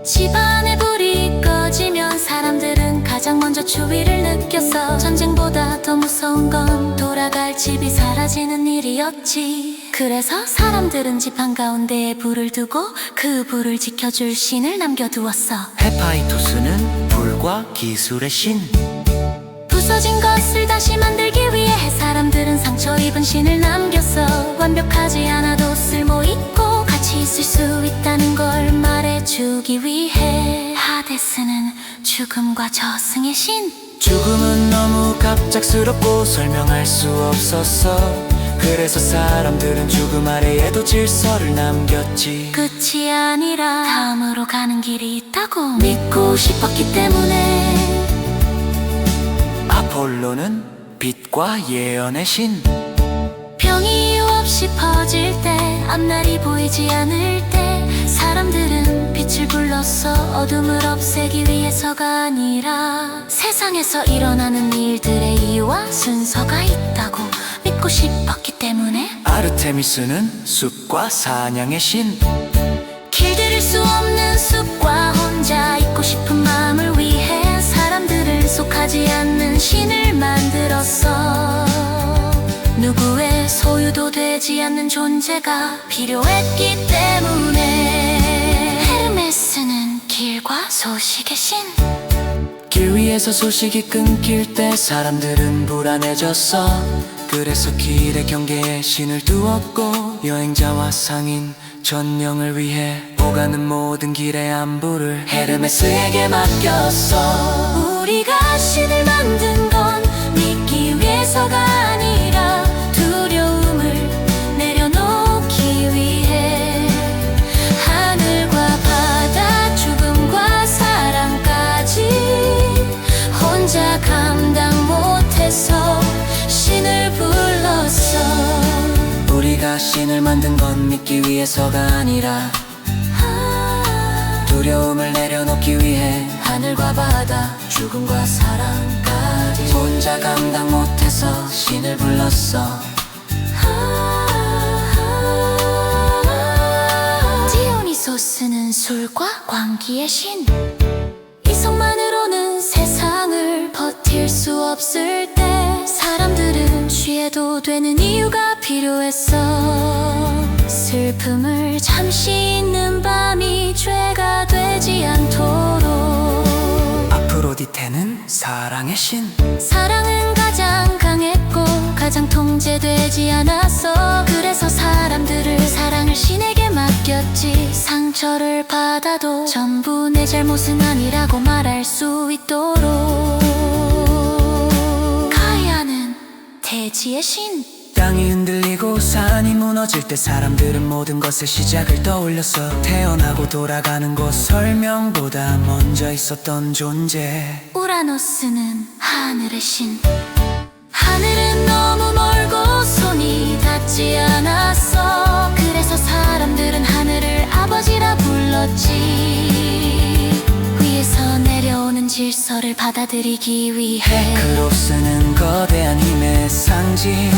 집안에 불이 꺼지면 사람들은 가장 먼저 추위를 느꼈어. 전쟁보다 더 무서운 건 돌아갈 집이 사라지는 일이었지. 그래서 사람들은 집 한가운데에 불을 두고 그 불을 지켜줄 신을 남겨두었어. 헤파이토스는 불과 기술의 신. 부서진 것을 다시 만들기 위해 사람들은 상처 입은 신을 남겼어. 완벽하지 않아도 쓸모있고 가치 있을 수 있다는 걸 말해주기 위해. 하데스는 죽음과 저승의 신. 죽음은 너무 갑작스럽고 설명할 수 없었어. 그래서 사람들은 죽음 아래에도 질서를 남겼지. 끝이 아니라 다음으로 가는 길이 있다고 믿고 싶었기 때문에. 아폴로는 빛과 예언의 신. 병이 이유 없이 퍼질 때, 앞날이 보이지 않을 때 사람들은 빛을 불렀어. 어둠을 없애기 위해서가 아니라 세상에서 일어나는 일들의 이유와 순서가 있다고 믿고 싶었기 때문에. 아르테미스는 숲과 사냥의 신. 길들일 수 없는 숲과 혼자 있고 싶은 마음을 위해 사람들은 속하지 않는 신을 만들었어. 누구의 소유도 되지 않는 존재가 필요했기 때문에. 헤르메스는 길과 소식의 신. 길 위에서 소식이 끊길 때 사람들은 불안해졌어. 그래서 길의 경계에 신을 두었고 여행자와 상인 전령을 위해 오가는 모든 길의 안부를 헤르메스에게 맡겼어. 우리가 신을 만든 건 믿기 위해서가 아니라 두려움을 내려놓기 위해. 하늘과 바다 죽음과 사랑까지 혼자 감당 못해서 신을 불렀어. 우리가 신을 만든 건 믿기 위해서가 아니라 두려움을 내려놓기 위해. 하늘과 바다 죽음과 사랑까지 혼자 감당 못해서 신을 불렀어. 디오니소스는 술과 광기의 신. 이성만으로는 세상을 버틸 수 없을 때 사람들은 취해도 되는 이유가 필요했어. 슬픔을 잠시 잊는 밤이 죄가 되지 않도록. 아프로디테는 사랑의 신. 사랑은 가장 강했고 가장 통제되지 않았어. 그래서 사람들을 사랑을 신에게 맡겼지. 상처를 받아도 전부 내 잘못은 아니라고 말할 수 있도록. 가야는 대지의 신. 땅이 흔들리고 산이 무너질 때 사람들은 모든 것의 시작을 떠올렸어. 태어나고 돌아가는 곳 설명보다 먼저 있었던 존재. 우라노스는 하늘의 신. 하늘은 너무 멀고 손이 닿지 않았어. 그래서 사람들은 하늘을 아버지라 불렀지. 위에서 내려오는 질서를 받아들이기 위해. 크로스는 거대한 힘의 상징.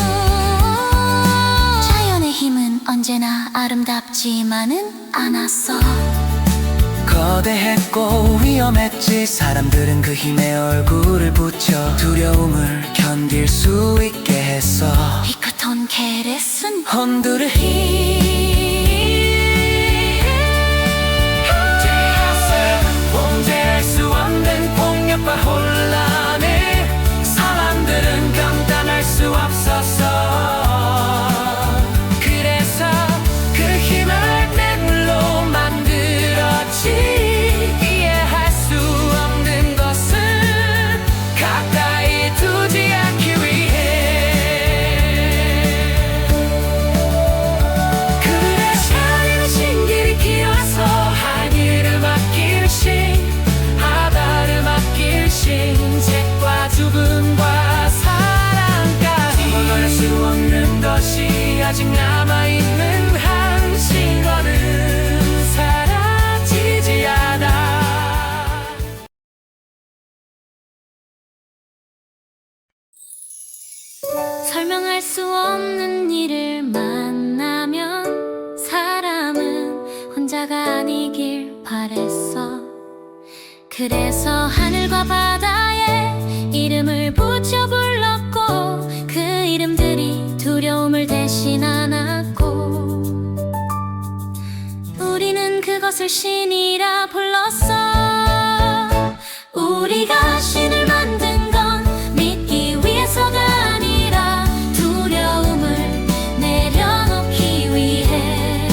자연의 힘은 언제나 아름답지만은 않았어. 거대했고 위험했지. 사람들은 그 힘에 얼굴을 붙여 두려움을 견딜 수 있게 했어. 이 끝 손 케레슨 헌드르 통제할 수 없는 폭력과 혼란에 사람들은 감당할 수 없었어. 그래서 그 힘을 뇌물로 만들었지. 이해할 수 없는 것은 가까이 두지 않기 위해. 그래서 하늘은 신길이 길어서 하늘을 맡길 신, 바다를 맡길 신, 책과 죽음과 사랑까지 벗어날 수 없는 것이 아직 남아있는 한신과는 사라지지 않아. 설명할 수 없는 일을 만나면 사람은 혼자가 아니길 바랬어. 그래서 하늘과 바다에 이름을 붙여 불렀고 그 이름들이 두려움을 대신 안았고 우리는 그것을 신이라 불렀어. 우리가 신을 만든 건 믿기 위해서가 아니라 두려움을 내려놓기 위해.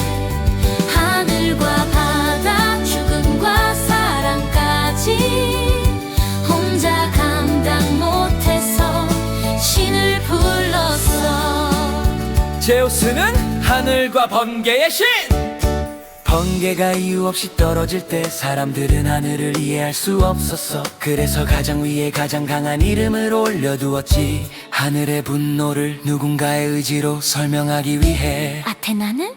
하늘과 바다 죽음과 사랑까지 혼자 감당 못해서 신을 불렀어. 제우스는 하늘과 번개의 신! 번개가 이유 없이 떨어질 때 사람들은 하늘을 이해할 수 없었어. 그래서 가장 위에 가장 강한 이름을 올려두었지. 하늘의 분노를 누군가의 의지로 설명하기 위해. 아테나는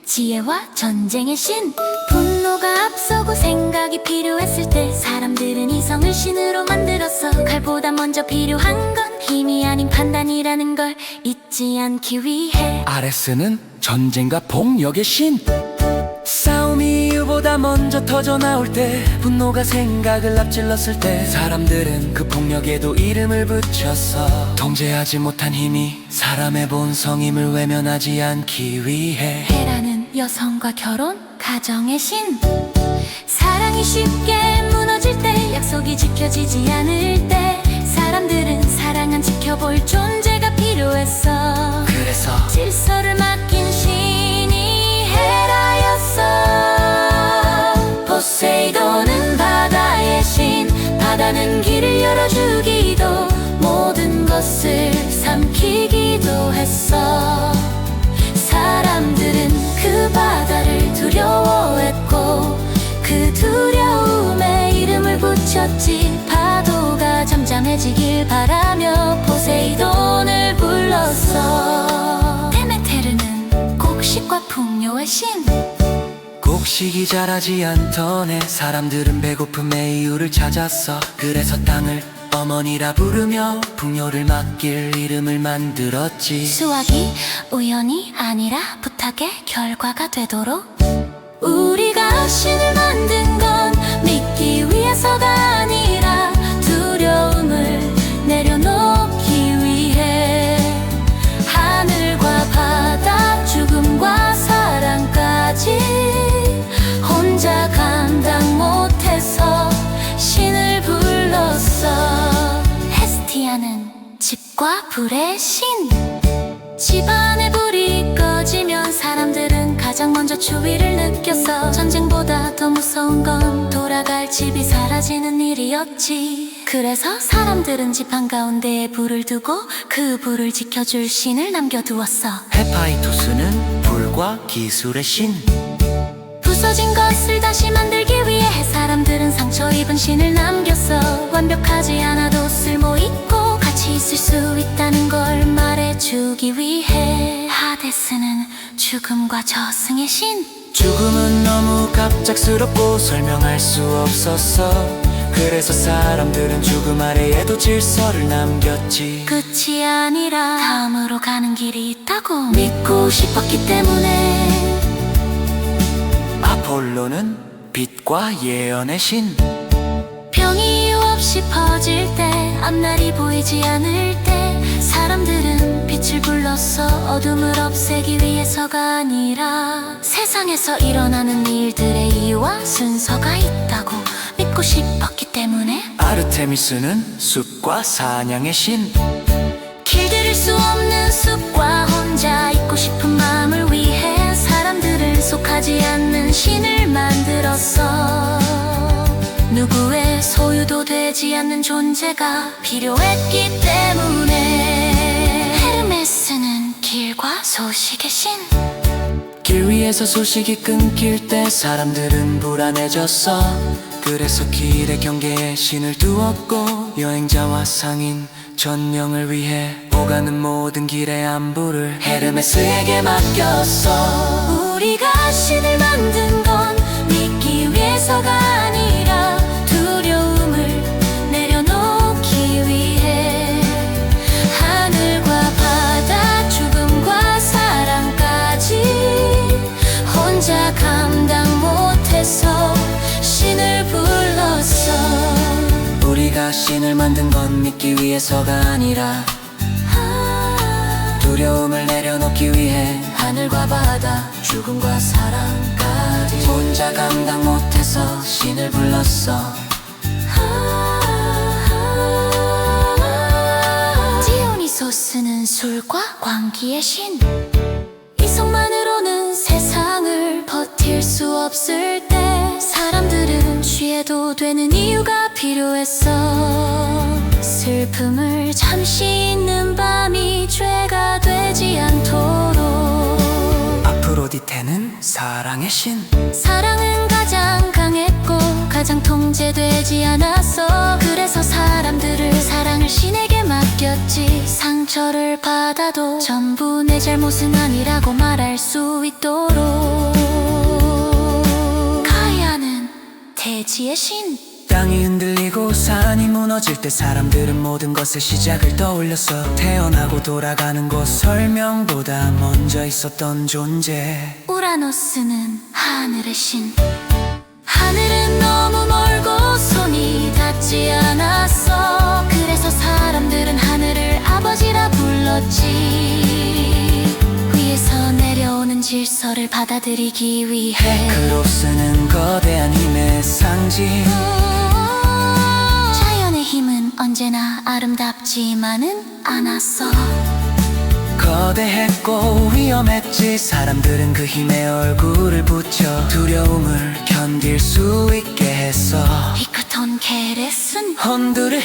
지혜와 전쟁의 신. 분노가 앞서고 생각이 필요했을 때 사람들은 이성을 신으로 만들었어. 칼보다 먼저 필요한 건 힘이 아닌 판단이라는 걸 잊지 않기 위해. 아레스는 전쟁과 폭력의 신. 싸움이 이유보다 먼저 터져나올 때, 분노가 생각을 앞질렀을 때 사람들은 그 폭력에도 이름을 붙였어. 통제하지 못한 힘이 사람의 본성임을 외면하지 않기 위해. 헤라는 여성과 결혼, 가정의 신. 사랑이 쉽게 무너질 때, 약속이 지켜지지 않을 때 사람들은 사랑은 지켜볼 존재가 필요했어. 그래서 질서를 맡긴 신이 헤라였어. 포세이돈은 바다의 신. 바다는 길을 열어주기도 모든 것을 삼키기도 했어. 사람들은 그 바다를 두려워했고 그 두려움에 이름을 붙였지. 파도가 잠잠해지길 바라며 포세이돈을 불렀어. 데메테르는 곡식과 풍요의 신. 곡식이 자라지 않던 해 사람들은 배고픔의 이유를 찾았어. 그래서 땅을 어머니라 부르며 풍요를 맡길 이름을 만들었지. 수확이 우연이 아니라 부탁의 결과가 되도록. 우리가 신을 만든 건 믿기 위해서가 아니라 두려움을 내려놓기 위해. 하늘과 바다 죽음과 사랑까지 혼자 감당 못해서 신을 불렀어. 헤스티아는 집과 불의 신. 집안에 불이 꺼지면 사람들은 가장 먼저 추위를 느꼈어. 전쟁보다 더 무서운 건 돌아갈 집이 사라지는 일이었지. 그래서 사람들은 집 한가운데에 불을 두고 그 불을 지켜줄 신을 남겨두었어. 헤파이토스는 불과 기술의 신. 부서진 것을 다시 만들기 위해 사람들은 상처 입은 신을 남겼어. 완벽하지 않아도 쓸모있고 가치 있을 수 있다는 걸 말해주기 위해. 하데스는 죽음과 저승의 신. 죽음은 너무 갑작스럽고 설명할 수 없었어. 그래서 사람들은 죽음 아래에도 질서를 남겼지. 끝이 아니라 다음으로 가는 길이 있다고 믿고 싶었기 때문에. 아폴로는 빛과 예언의 신. 병이 이유 없이 퍼질 때, 앞날이 보이지 않을 때 사람들은 빛 빛을 불렀어. 어둠을 없애기 위해서가 아니라 세상에서 일어나는 일들의 이유와 순서가 있다고 믿고 싶었기 때문에. 아르테미스는 숲과 사냥의 신, 길들일 수 없는 숲과 혼자 있고 싶은 마음을 위해 사람들은 속하지 않는 신을 만들었어. 누구의 소유도 되지 않는 존재가 필요했기 때문에. 헤르메스는 길과 소식의 신. 길 위에서 소식이 끊길 때 사람들은 불안해졌어. 그래서 길의 경계에 신을 두었고 여행자와 상인 전명을 위해 오가는 모든 길의 안부를 헤르메스에게 맡겼어. 우리가 신을 만든 건 믿기 위해서가 아니라 두려움을 내려놓기 위해. 하늘과 바다, 죽음과 사랑까지 혼자 감당 못해서 신을 불렀어. 우리가 신을 만든 건 믿기 위해서가 아니라 두려움을 내려놓기 위해. 하늘과 바다, 죽음과 사랑까지 혼자 감당 못해서 신을 불렀어. 디오니소스는 술과 광기의 신. 이성만으로는 세상을 버틸 수 없을 때 사람들은 취해도 되는 이유가 필요했어. 슬픔을 잠시 잊는 밤이 죄가 되지 않도록. 아프로디테는 사랑의 신, 사랑은 가장 강했고 가장 통제되지 않았어. 그래서 사람들을 사랑을 신에게 맡겼지. 상처를 받아도 전부 내 잘못은 아니라고 말할 수 있도록. 가야는 대지의 신. 땅이 흔들리고 산이 무너질 때 사람들은 모든 것의 시작을 떠올렸어. 태어나고 돌아가는 곳 설명보다 먼저 있었던 존재. 우라노스는 하늘의 신. 하늘은 너무 멀고 손이 닿지 않았어. 그래서 사람들은 하늘을 아버지라 불렀지. 위에서 내려오는 질서를 받아들이기 위해. 크로스는 거대한 힘의 상징. 자연의 힘은 언제나 아름답지만은 않았어. 거대했고 위험했지. 사람들은 그 힘에 얼굴을 붙여 두려움을 견딜 수 있게 했어. 히크톤 케레스는 혼두를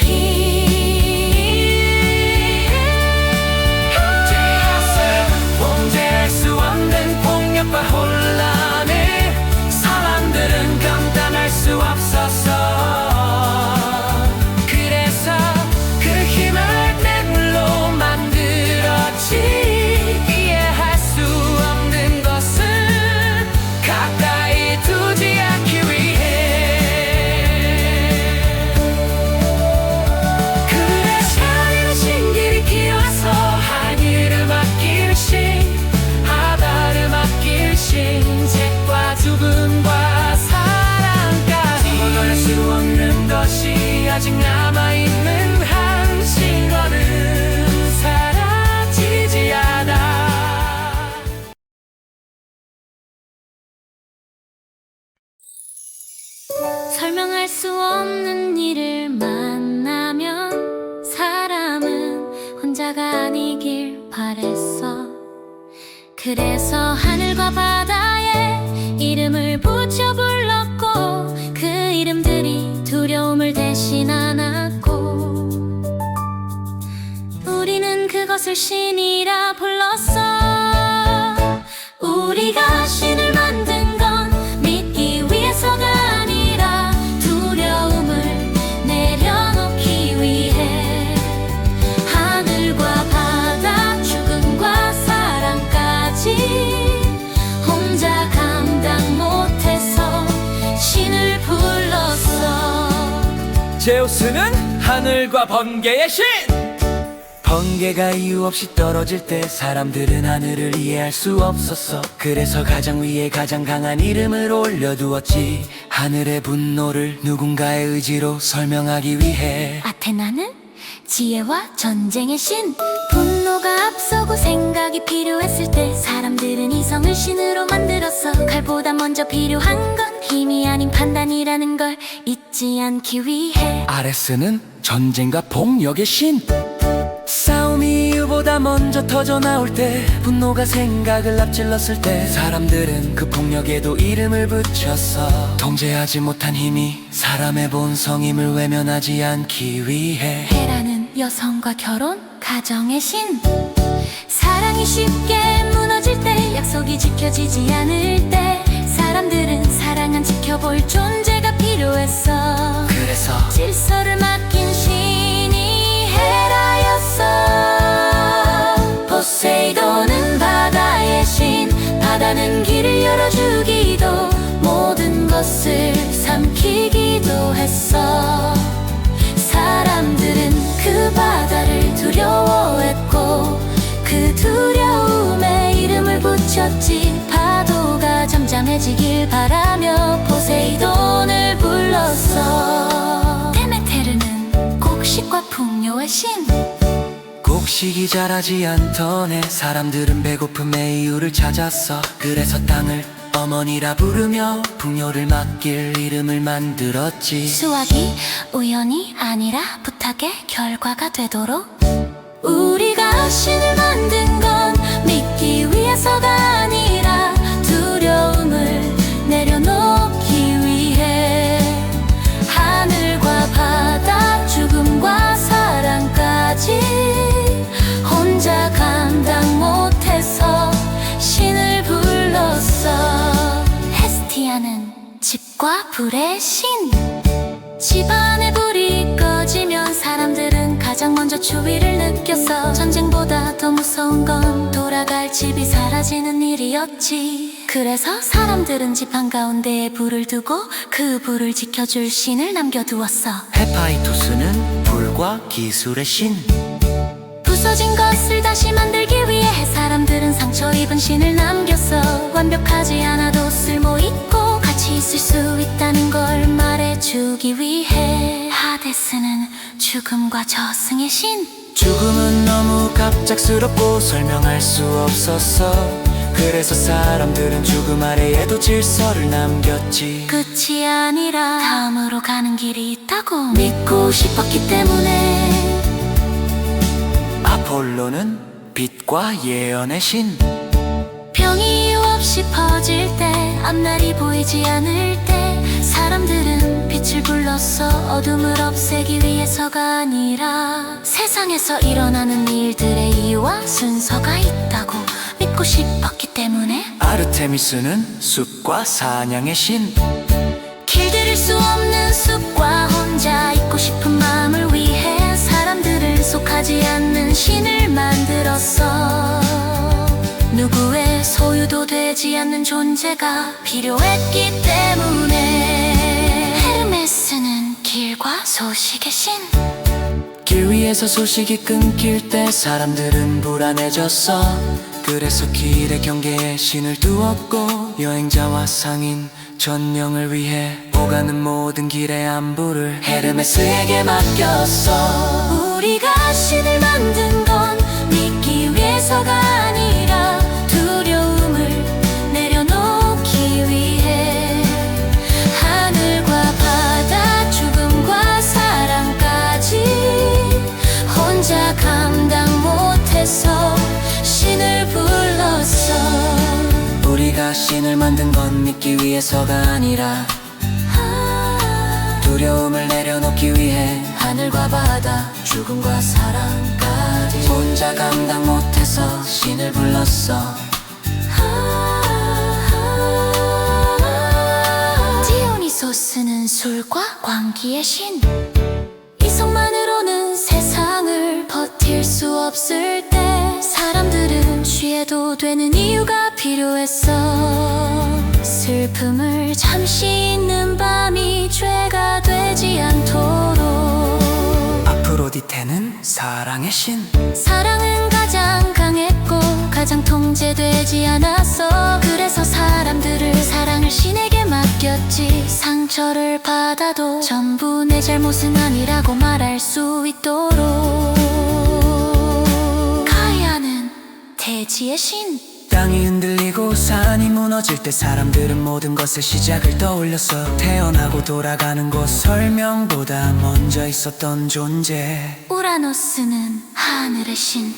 통제할 수 없는 폭력과 혼란을 사람들은 감당할 수 없었어. 그래서 그 힘을 내 물로 만들었지. 이해할 수 없는 것은 가까이 두지 않기 위해. 그래서 하늘은 신길이 키워서 하늘을 맡길 신, 바다를 맡길 신, 책과 죽음과 사랑까지 얻을 수 없는 것이 아직 남아있는 한 신과는 사라지지 않아. 설명할 수 없는 일을 만나면 사람은 혼자가 아니길 바랬어. 그래서 하늘과 바다에 이름을 붙여 불렀고 그 이름들이 두려움을 대신 안았고 우리는 그것을 신이라 불렀어. 우리가 신을 만든 건 믿기 위해서가 아니라 두려움을 내려놓기 위해. 하늘과 바다, 죽음과 사랑까지 혼자 감당 못해서 신을 불렀어. 제우스는 하늘과 번개의 신. 번개가 이유 없이 떨어질 때 사람들은 하늘을 이해할 수 없었어. 그래서 가장 위에 가장 강한 이름을 올려두었지. 하늘의 분노를 누군가의 의지로 설명하기 위해. 아테나는 지혜와 전쟁의 신. 분노가 앞서고 생각이 필요했을 때 사람들은 이성을 신으로 만들었어. 칼보다 먼저 필요한 건 힘이 아닌 판단이라는 걸 잊지 않기 위해. 아레스는 전쟁과 폭력의 신. 싸움이 이유보다 먼저 터져 나올 때, 분노가 생각을 앞질렀을 때 사람들은 그 폭력에도 이름을 붙였어. 통제하지 못한 힘이 사람의 본성임을 외면하지 않기 위해. 헤라는 여성과 결혼, 가정의 신. 사랑이 쉽게 무너질 때, 약속이 지켜지지 않을 때 사람들은 사랑은 지켜볼 존재가 필요했어. 그래서 질서를 맡긴 신이 헤라였어. 포세이돈은 바다의 신. 바다는 길을 열어주기도 모든 것을 삼키기도 했어. 사람들은 그 바다를 두려워했고 그 두려움에 이름을 붙였지. 파도가 잠잠해지길 바라며 포세이돈을 불렀어. 데메테르는 곡식과 풍요의 신. 곡식이 자라지 않던 해 사람들은 배고픔의 이유를 찾았어. 그래서 땅을 어머니라 부르며 풍요를 맡길 이름을 만들었지. 수확이 우연이 아니라 부탁의 결과가 되도록. 우리가 신을 만든 건 믿기 위해서가 아니라 두려움을 내려놓기 위해. 하늘과 바다, 죽음과 사랑까지 혼자 감당 못해서 신을 불렀어. 헤스티아는 집과 불의 신. 집안에 불이 꺼지면 사람들은 가장 먼저 추위를 느꼈어. 전쟁보다 더 무서운 건 돌아갈 집이 사라지는 일이었지. 그래서 사람들은 집 한가운데에 불을 두고 그 불을 지켜줄 신을 남겨두었어. 헤파이토스는 불과 기술의 신. 부서진 것을 다시 만들기 위해 사람들은 상처 입은 신을 남겼어. 완벽하지 않아도 쓸모있고 가치 있을 수 있다는 걸 말해주기 위해. 하데스는 죽음과 저승의 신. 죽음은 너무 갑작스럽고 설명할 수 없었어. 그래서 사람들은 죽음 아래에도 질서를 남겼지. 끝이 아니라 다음으로 가는 길이 있다고 믿고 싶었기 때문에. 아폴로는 빛과 예언의 신. 병이 이유 없이 퍼질 때, 앞날이 보이지 않을 때 사람들은 빛을 불렀어. 어둠을 없애기 위해서가 아니라 세상에서 일어나는 일들의 이유와 순서가 있다고 믿고 싶었기 때문에. 아르테미스는 숲과 사냥의 신. 길들일 수 없는 숲과 혼자 있고 싶은 마음을 위해 사람들을 속하지 않는 신을 만들었어. 누구의 소유도 되지 않는 존재가 필요했기 때문에. 헤르메스는 길과 소식의 신. 길 위에서 소식이 끊길 때 사람들은 불안해졌어. 그래서 길의 경계에 신을 두었고 여행자와 상인 전령을 위해 오가는 모든 길의 안부를 헤르메스에게 맡겼어. 우리가 신을 만든 건 믿기 위해서가 아니라 두려움을 내려놓기 위해. 하늘과 바다, 죽음과 사랑까지 혼자 감당 못해서 신을 불렀어. 우리가 신을 만든 건 믿기 위해서가 아니라 두려움을 내려놓기 위해. 하늘과 바다, 죽음과 사랑까지 혼자 감당 못해서 신을 불렀어. 디오니소스는 술과 광기의 신. 이성만으로는 세상을 버틸 수 없을 때 사람들은 취해도 되는 이유가 필요했어. 슬픔을 잠시 잊는 밤이 죄가 되지 않도록. 아프로디테는 사랑의 신. 사랑은 가장 강했고 가장 통제되지 않았어. 그래서 사람들을 사랑을 신에게 맡겼지. 상처를 받아도 전부 내 잘못은 아니라고 말할 수 있도록. 대지의 신. 땅이 흔들리고 산이 무너질 때 사람들은 모든 것의 시작을 떠올렸어. 태어나고 돌아가는 곳 설명보다 먼저 있었던 존재. 우라노스는 하늘의 신.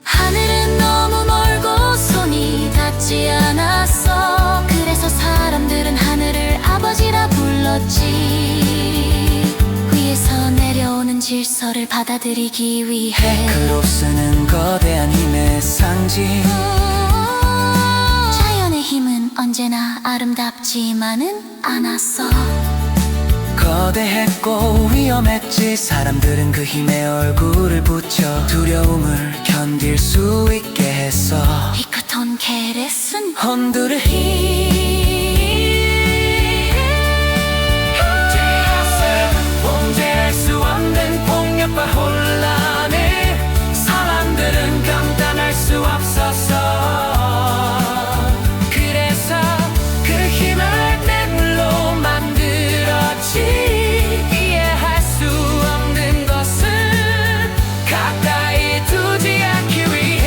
하늘은 너무 멀고 손이 닿지 않았어. 그래서 사람들은 하늘을 아버지라 불렀지. 위에서 내려오는 질서를 받아들이기 위해. 크롭스는 거대한 힘의 상징. 자연의 힘은 언제나 아름답지만은 않았어. 거대했고 위험했지. 사람들은 그 힘에 얼굴을 붙여 두려움을 견딜 수 있게 했어. 이크톤 게레슨. 혼두를 통제할 수 없는 폭력과 혼란을 사람들은 감당할 수 없었어. 그래서 그 힘을 뇌물로 만들었지. 이해할 수 없는 것은 가까이 두지 않기 위해.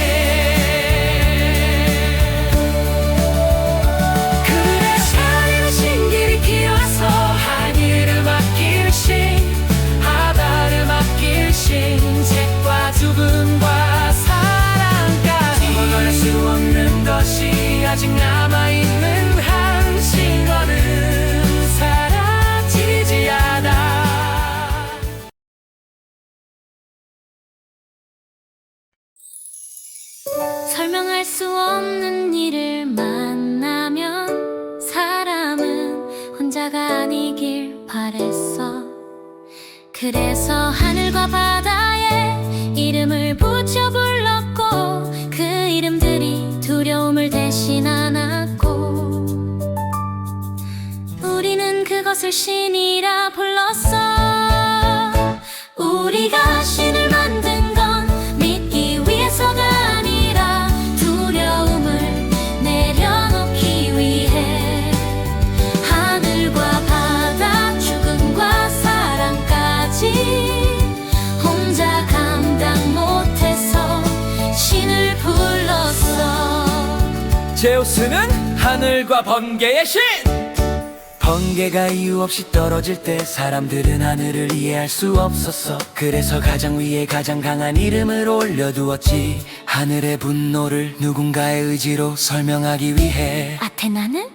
그래서 하늘은 신기를 키워서 하늘을 맡길 신, 바다를 맡길 신, 책과 죽음과 사랑까지 벗어날 수 없는 것이 아직 남아있는 한 신과는 사라지지 않아. 설명할 수 없는 일을 만나면 사람은 혼자가 아니길 바랬어. 그래서 하늘과 바다에 이름을 붙여 불렀고 그 이름들이 두려움을 대신 안았고 우리는 그것을 신이라 불렀어. 우리가 신을 만든 건 믿기 위해서가 아니라 두려움을 내려놓기 위해. 하늘과 바다 죽음과 사랑까지 혼자 감당 못해서 신을 불렀어. 제우스는 하늘과 번개의 신. 번개가 이유 없이 떨어질 때 사람들은 하늘을 이해할 수 없었어. 그래서 가장 위에 가장 강한 이름을 올려두었지. 하늘의 분노를 누군가의 의지로 설명하기 위해. 아테나는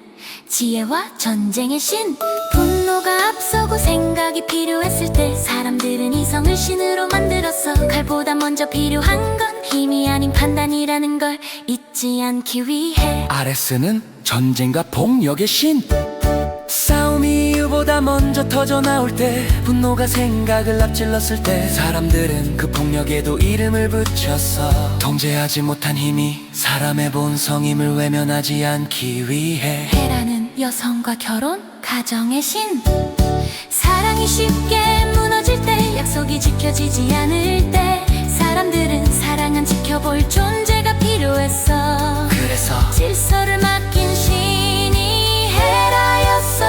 지혜와 전쟁의 신. 분노가 앞서고 생각이 필요했을 때 사람들은 이성을 신으로 만들었어. 칼보다 먼저 필요한 건 힘이 아닌 판단이라는 걸 잊지 않기 위해. 아레스는 전쟁과 폭력의 신. 싸움이 이유보다 먼저 터져나올 때, 분노가 생각을 앞질렀을 때 사람들은 그 폭력에도 이름을 붙였어. 통제하지 못한 힘이 사람의 본성임을 외면하지 않기 위해. 헤라는 여성과 결혼, 가정의 신. 사랑이 쉽게 무너질 때, 약속이 지켜지지 않을 때 사람들은 사랑은 지켜볼 존재가 필요했어. 그래서 질서를 맡긴 신이 헤라였어.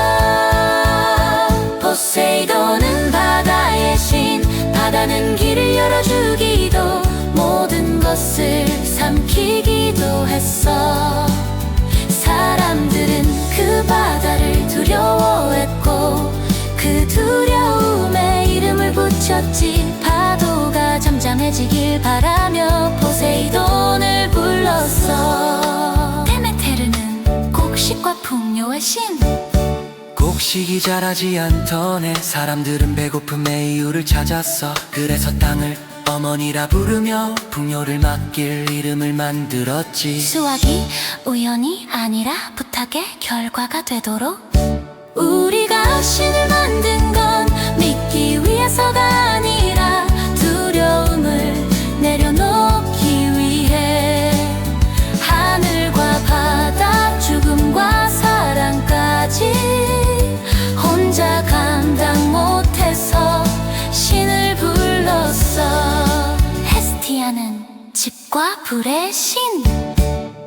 포세이돈은 바다의 신. 바다는 길을 열어주기도 모든 것을 삼키기도 했어. 사람들은 그 바다를 두려워했고 그 두려움에 이름을 붙였지. 파도가 잠잠해지길 바라며 포세이돈을 불렀어. 데메테르는 곡식과 풍요의 신. 곡식이 자라지 않던 해 사람들은 배고픔의 이유를 찾았어. 그래서 땅을 어머니라 부르며 풍요를 맡길 이름을 만들었지. 수확이 우연이 아니라 부탁의 결과가 되도록. 우리가 신을 만든 건 믿기 위해서가 아니라 두려움을 내려놓기 위해. 하늘과 바다 죽음과 사랑까지 혼자 감당 못해서 신을 불렀어. 헤스티아는 집과 불의 신.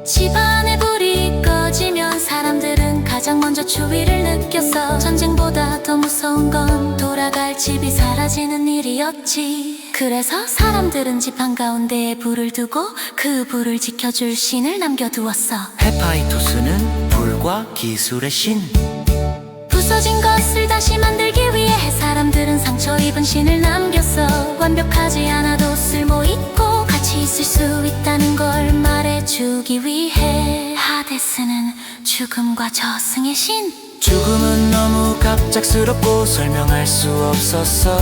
집안에 불이 꺼지면 사람들은 가장 먼저 먼저 추위를 느꼈어. 전쟁보다 더 무서운 건 돌아갈 집이 사라지는 일이었지. 그래서 사람들은 집 한가운데에 불을 두고 그 불을 지켜줄 신을 남겨두었어. 헤파이토스는 불과 기술의 신. 부서진 것을 다시 만들기 위해 사람들은 상처 입은 신을 남겼어. 완벽하지 않아도 쓸모있고 가치 있을 수 있다는 걸 말해주기 위해. 하데스는 죽음과 저승의 신. 죽음은 너무 갑작스럽고 설명할 수 없었어.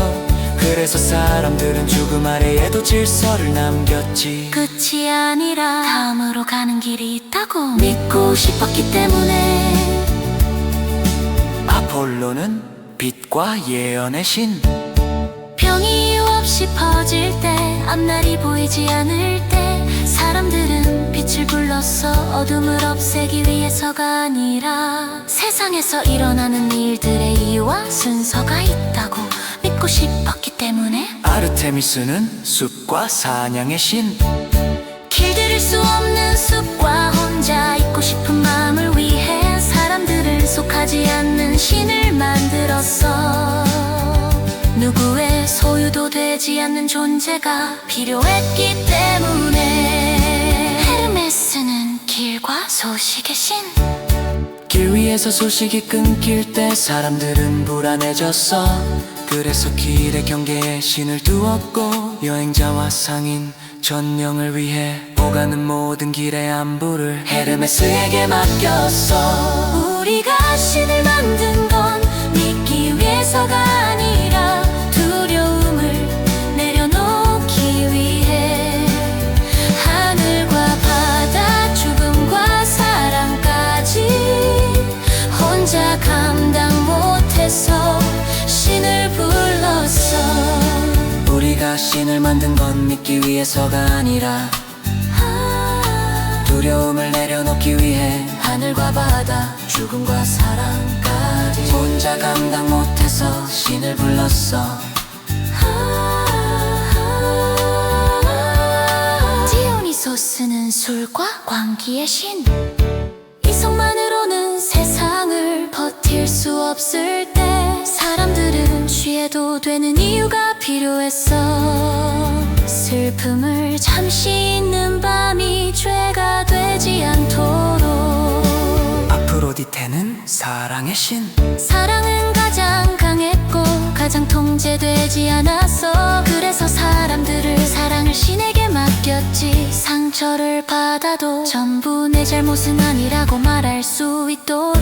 그래서 사람들은 죽음 아래에도 질서를 남겼지. 끝이 아니라 다음으로 가는 길이 있다고 믿고 싶었기 때문에. 아폴로는 빛과 예언의 신. 병이 이유 없이 퍼질 때, 앞날이 보이지 않을 때 사람들은 빛을 불렀어. 어둠을 없애기 위해서가 아니라 세상에서 일어나는 일들의 이유와 순서가 있다고 믿고 싶었기 때문에. 아르테미스는 숲과 사냥의 신. 길들일 수 없는 숲과 혼자 있고 싶은 마음을 위해 사람들은 속하지 않는 신을 만들었어. 누구의 소유도 되지 않는 존재가 필요했기 때문에. 헤르메스는 길과 소식의 신. 길 위에서 소식이 끊길 때 사람들은 불안해졌어. 그래서 길의 경계에 신을 두었고 여행자와 상인 전령을 위해 오가는 모든 길의 안부를 헤르메스에게 맡겼어. 우리가 신을 만든 건 믿기 위해서가 아니라 두려움을 내려놓기 위해. 하늘과 바다, 죽음과 사랑까지 혼자 감당 못해서 신을 불렀어. 우리가 신을 만든 건 믿기 위해서가 아니라 두려움을 내려놓기 위해. 하늘과 바다, 죽음과 사랑까지 혼자 감당 못해서 신을 불렀어. 디오니소스는 술과 광기의 신. 이성만으로는 세상을 버틸 수 없을 때 사람들은 취해도 되는 이유가 필요했어. 슬픔을 잠시 잊는 밤이 죄가 되지 않도록. 아프로디테는 사랑의 신. 사랑은 가장 강했고 가장 통제되지 않았어. 그래서 사람들을 사랑을 신에게 맡겼지. 상처를 받아도 전부 내 잘못은 아니라고 말할 수 있도록.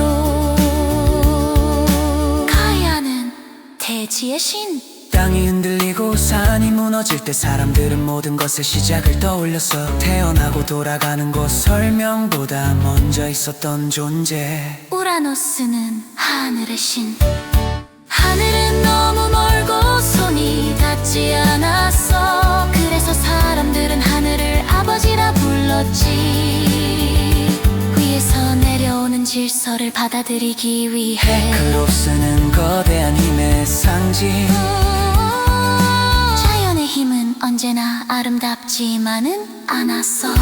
가야는 대지의 신. 땅이 흔들리고 산이 무너질 때 사람들은 모든 것의 시작을 떠올렸어. 태어나고 돌아가는 곳 설명보다 먼저 있었던 존재. 우라노스는 하늘의 신. 하늘은 너무 멀고 손이 닿지 않았어. 그래서 사람들은 하늘을 아버지라 불렀지. 위에서 내려오는 질서를 받아들이기 위해. 헤크롭스는 거대한 힘의 상징. 자연의 힘은 언제나 아름답지만은 않았어.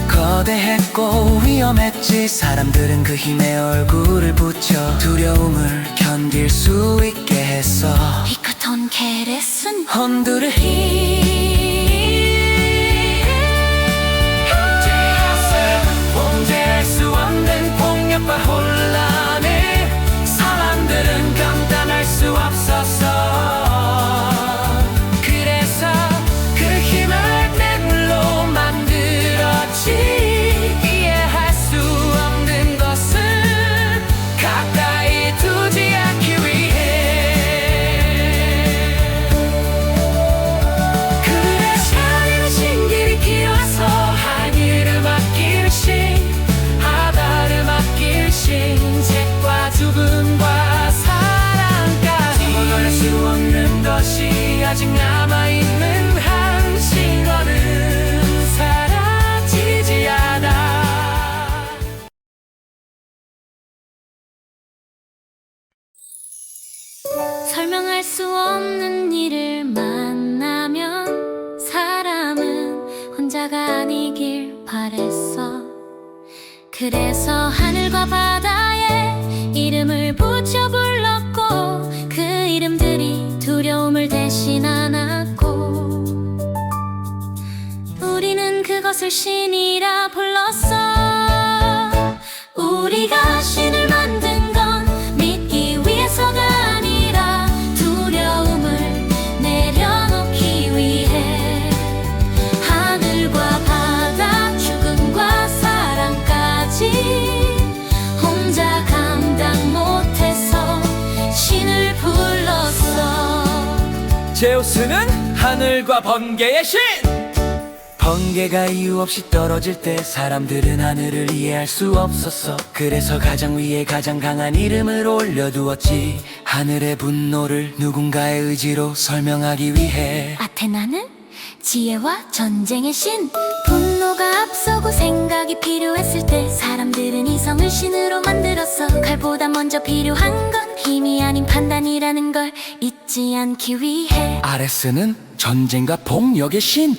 거대했고 위험했지. 사람들은 그 힘에 얼굴을 붙여 두려움을 견딜 수 있게 했어. 히크톤 케레스는 혼두를 통제할 수 없는 폭력과 혼란을 사람들은 감당할 수 없었어. 그래서 그 힘을 맹물로 만들었지. 이해할 수 없는 것은 가까이 두지 않기 위해. 그래서 하늘은 신길이 길어서 하늘을 맡길 신. 바다를 맡길 신. 책과 죽음과 사랑까지 먹을 수 없는 것이 아직 남아있는 한신거는 사라지지 않아. 설명할 수 없는 일을 만나면 사람은 혼자가 아니길 바랬어. 그래서 하늘과 바다에 그것을 신이라 불렀어. 우리가 신을 만든 건 믿기 위해서가 아니라 두려움을 내려놓기 위해. 하늘과 바다 죽음과 사랑까지 혼자 감당 못해서 신을 불렀어. 제우스는 하늘과 번개의 신! 번개가 이유 없이 떨어질 때 사람들은 하늘을 이해할 수 없었어. 그래서 가장 위에 가장 강한 이름을 올려두었지. 하늘의 분노를 누군가의 의지로 설명하기 위해. 아테나는 지혜와 전쟁의 신. 분노가 앞서고 생각이 필요했을 때 사람들은 이성을 신으로 만들었어. 칼보다 먼저 필요한 건 힘이 아닌 판단이라는 걸 잊지 않기 위해. 아레스는 전쟁과 폭력의 신.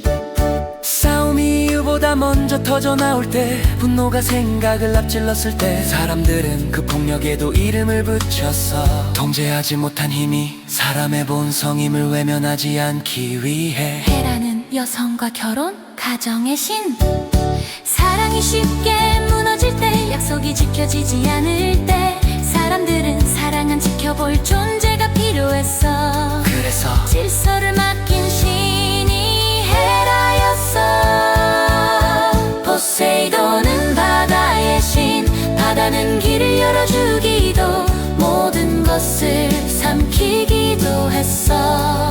싸움이 이유보다 먼저 터져나올 때, 분노가 생각을 앞질렀을 때 사람들은 그 폭력에도 이름을 붙였어. 통제하지 못한 힘이 사람의 본성임을 외면하지 않기 위해. 헤라는 여성과 결혼, 가정의 신. 사랑이 쉽게 무너질 때, 약속이 지켜지지 않을 때 사람들은 사랑은 지켜볼 존재가 필요했어. 그래서 질서를 맡긴 신이 헤라였어. 포세이돈은 바다의 신. 바다는 길을 열어주기도 모든 것을 삼키기도 했어.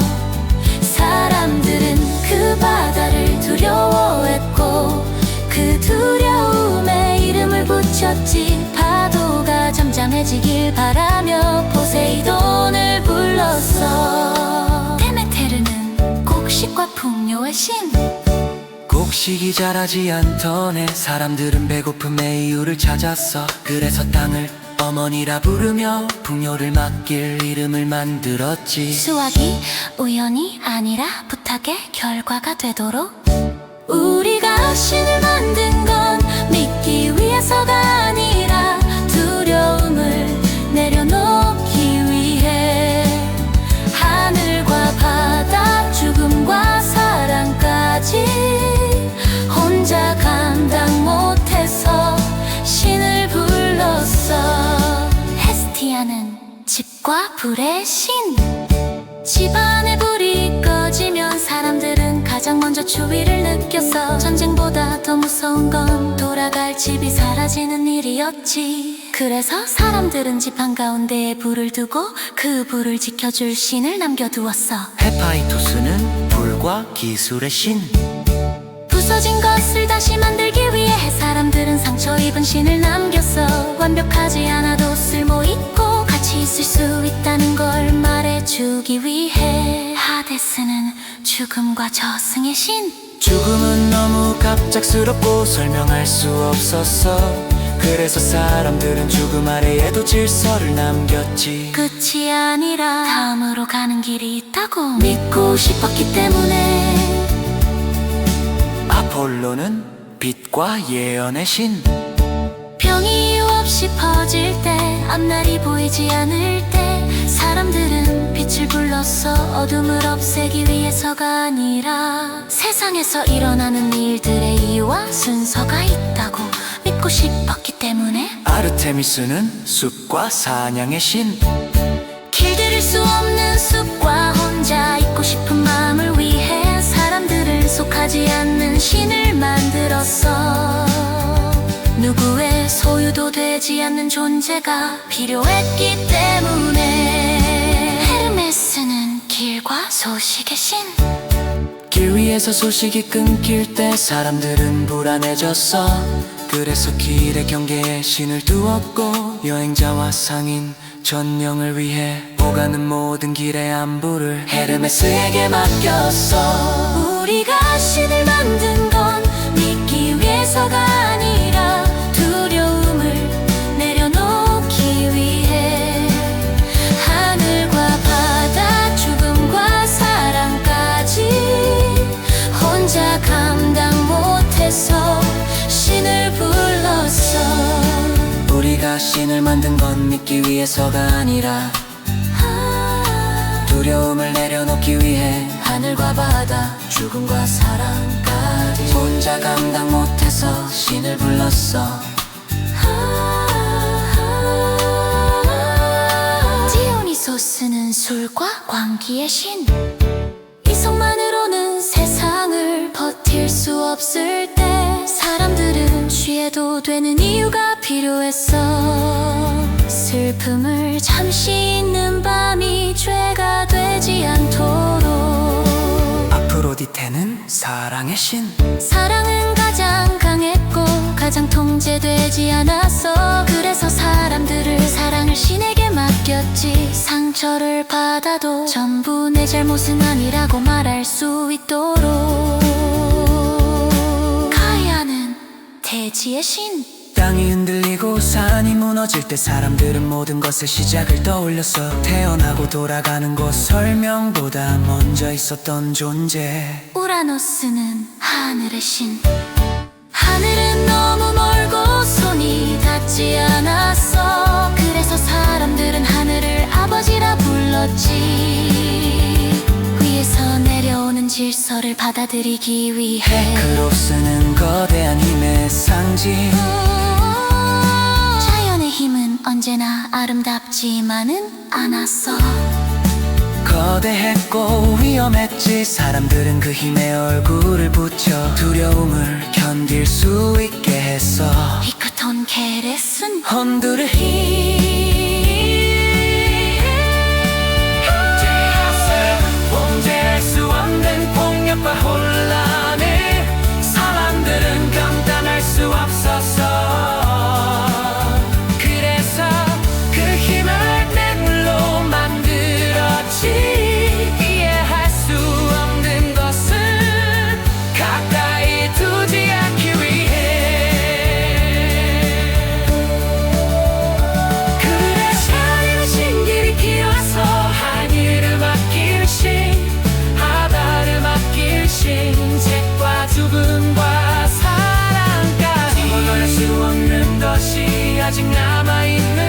사람들은 그 바다를 두려워했고 그 두려움에 이름을 붙였지. 파도가 잠잠해지길 바라며 포세이돈을 불렀어. 데메테르는 곡식과 풍요의 신. 곡식이 자라지 않던 해 사람들은 배고픔의 이유를 찾았어. 그래서 땅을 어머니라 부르며 풍요를 맡길 이름을 만들었지. 수확이 우연이 아니라 부탁의 결과가 되도록. 우리가 신을 만든 건 믿기 위해서가 아니라 두려움을 내려놓기 위해. 하늘과 바다 죽음과 사랑까지 혼자 감당 못해서 신을 불렀어. 헤스티아는 집과 불의 신. 집안에 불이 꺼지면 사람들은 가장 먼저 추위를 느꼈어. 전쟁보다 더 무서운 건 돌아갈 집이 사라지는 일이었지. 그래서 사람들은 집 한가운데에 불을 두고 그 불을 지켜줄 신을 남겨두었어. 헤파이토스는 불과 기술의 신. 부서진 것을 다시 만들기 위해 사람들은 상처 입은 신을 남겼어. 완벽하지 않아도 쓸모있고 가치 있을 수 있다는 걸 말해주기 위해. 하데스는 죽음과 저승의 신. 죽음은 너무 갑작스럽고 설명할 수 없었어. 그래서 사람들은 죽음 아래에도 질서를 남겼지. 끝이 아니라 다음으로 가는 길이 있다고 믿고 싶었기 때문에. 아폴로는 빛과 예언의 신. 병이 이유 없이 퍼질 때, 앞날이 보이지 않을 때 사람들은 빛을 불렀어. 어둠을 없애기 위해서가 아니라 세상에서 일어나는 일들의 이유와 순서가 있다고 믿고 싶었기 때문에. 아르테미스는 숲과 사냥의 신. 길들일 수 없는 숲과 혼자 있고 싶은 마음을 위해 사람들은 속하지 않는 신을 만들었어. 누구의 소유도 되지 않는 존재가 필요했기 때문에. 헤르메스는 길과 소식의 신. 길 위에서 소식이 끊길 때 사람들은 불안해졌어. 그래서 길의 경계에 신을 두었고 여행자와 상인 전령을 위해 오가는 모든 길의 안부를 헤르메스에게 맡겼어. 우리가 신을 만든 건 믿기 위해서가 아니라 두려움을 내려놓기 위해. 하늘과 바다 죽음과 사랑까지 혼자 감당 못해서 신을 불렀어. 우리가 신을 만든 건 믿기 위해서가 아니라 두려움을 내려놓기 위해. 하늘과 바다 죽음과 사랑까지 혼자 감당 못해서 신을 불렀어. 디오니소스는 술과 광기의 신, 이성만으로는 세상을 버틸 수 없을 때 사람들은 취해도 되는 이유가 필요했어. 슬픔을 잠시 잊는 밤이 죄가 되지 않도록. 아프로디테는 사랑의 신, 사랑은 가장 강했고 가장 통제되지 않았어. 그래서 사람들을 사랑을 신에게 맡겼지. 상처를 받아도 전부 내 잘못은 아니라고 말할 수 있도록. 가야는 대지의 신, 땅이 흔들리고 산이 무너질 때 사람들은 모든 것의 시작을 떠올렸어. 태어나고 돌아가는 곳 설명보다 먼저 있었던 존재. 우라노스는 하늘의 신, 하늘은 너무 멀고 손이 닿지 않았어. 그래서 사람들은 하늘을 아버지라 불렀지. 위에서 내려오는 질서를 받아들이기 위해. 크로스는 거대한 힘의 상징. 자연의 힘은 언제나 아름답지만은 않았어. 거대했고 위험했지. 사람들은 그 힘에 얼굴을 붙여 두려움을 견딜 수 있게 했어. 히크톤 케레스는 혼두를 통제할 수 없는 폭력과 혼란을 사람들은 감당할 수 없었어. 그래서 그 힘을 내 물로 만들었지. 이해할 수 없는 것은 가까이 두지 않기 위해. 그래서 하늘은 신길이 키워서 하늘을 맡길 신, 바다를 맡길 신, 책과 죽음과 사랑까지. 말할 수 없는 것이 아직 남아있는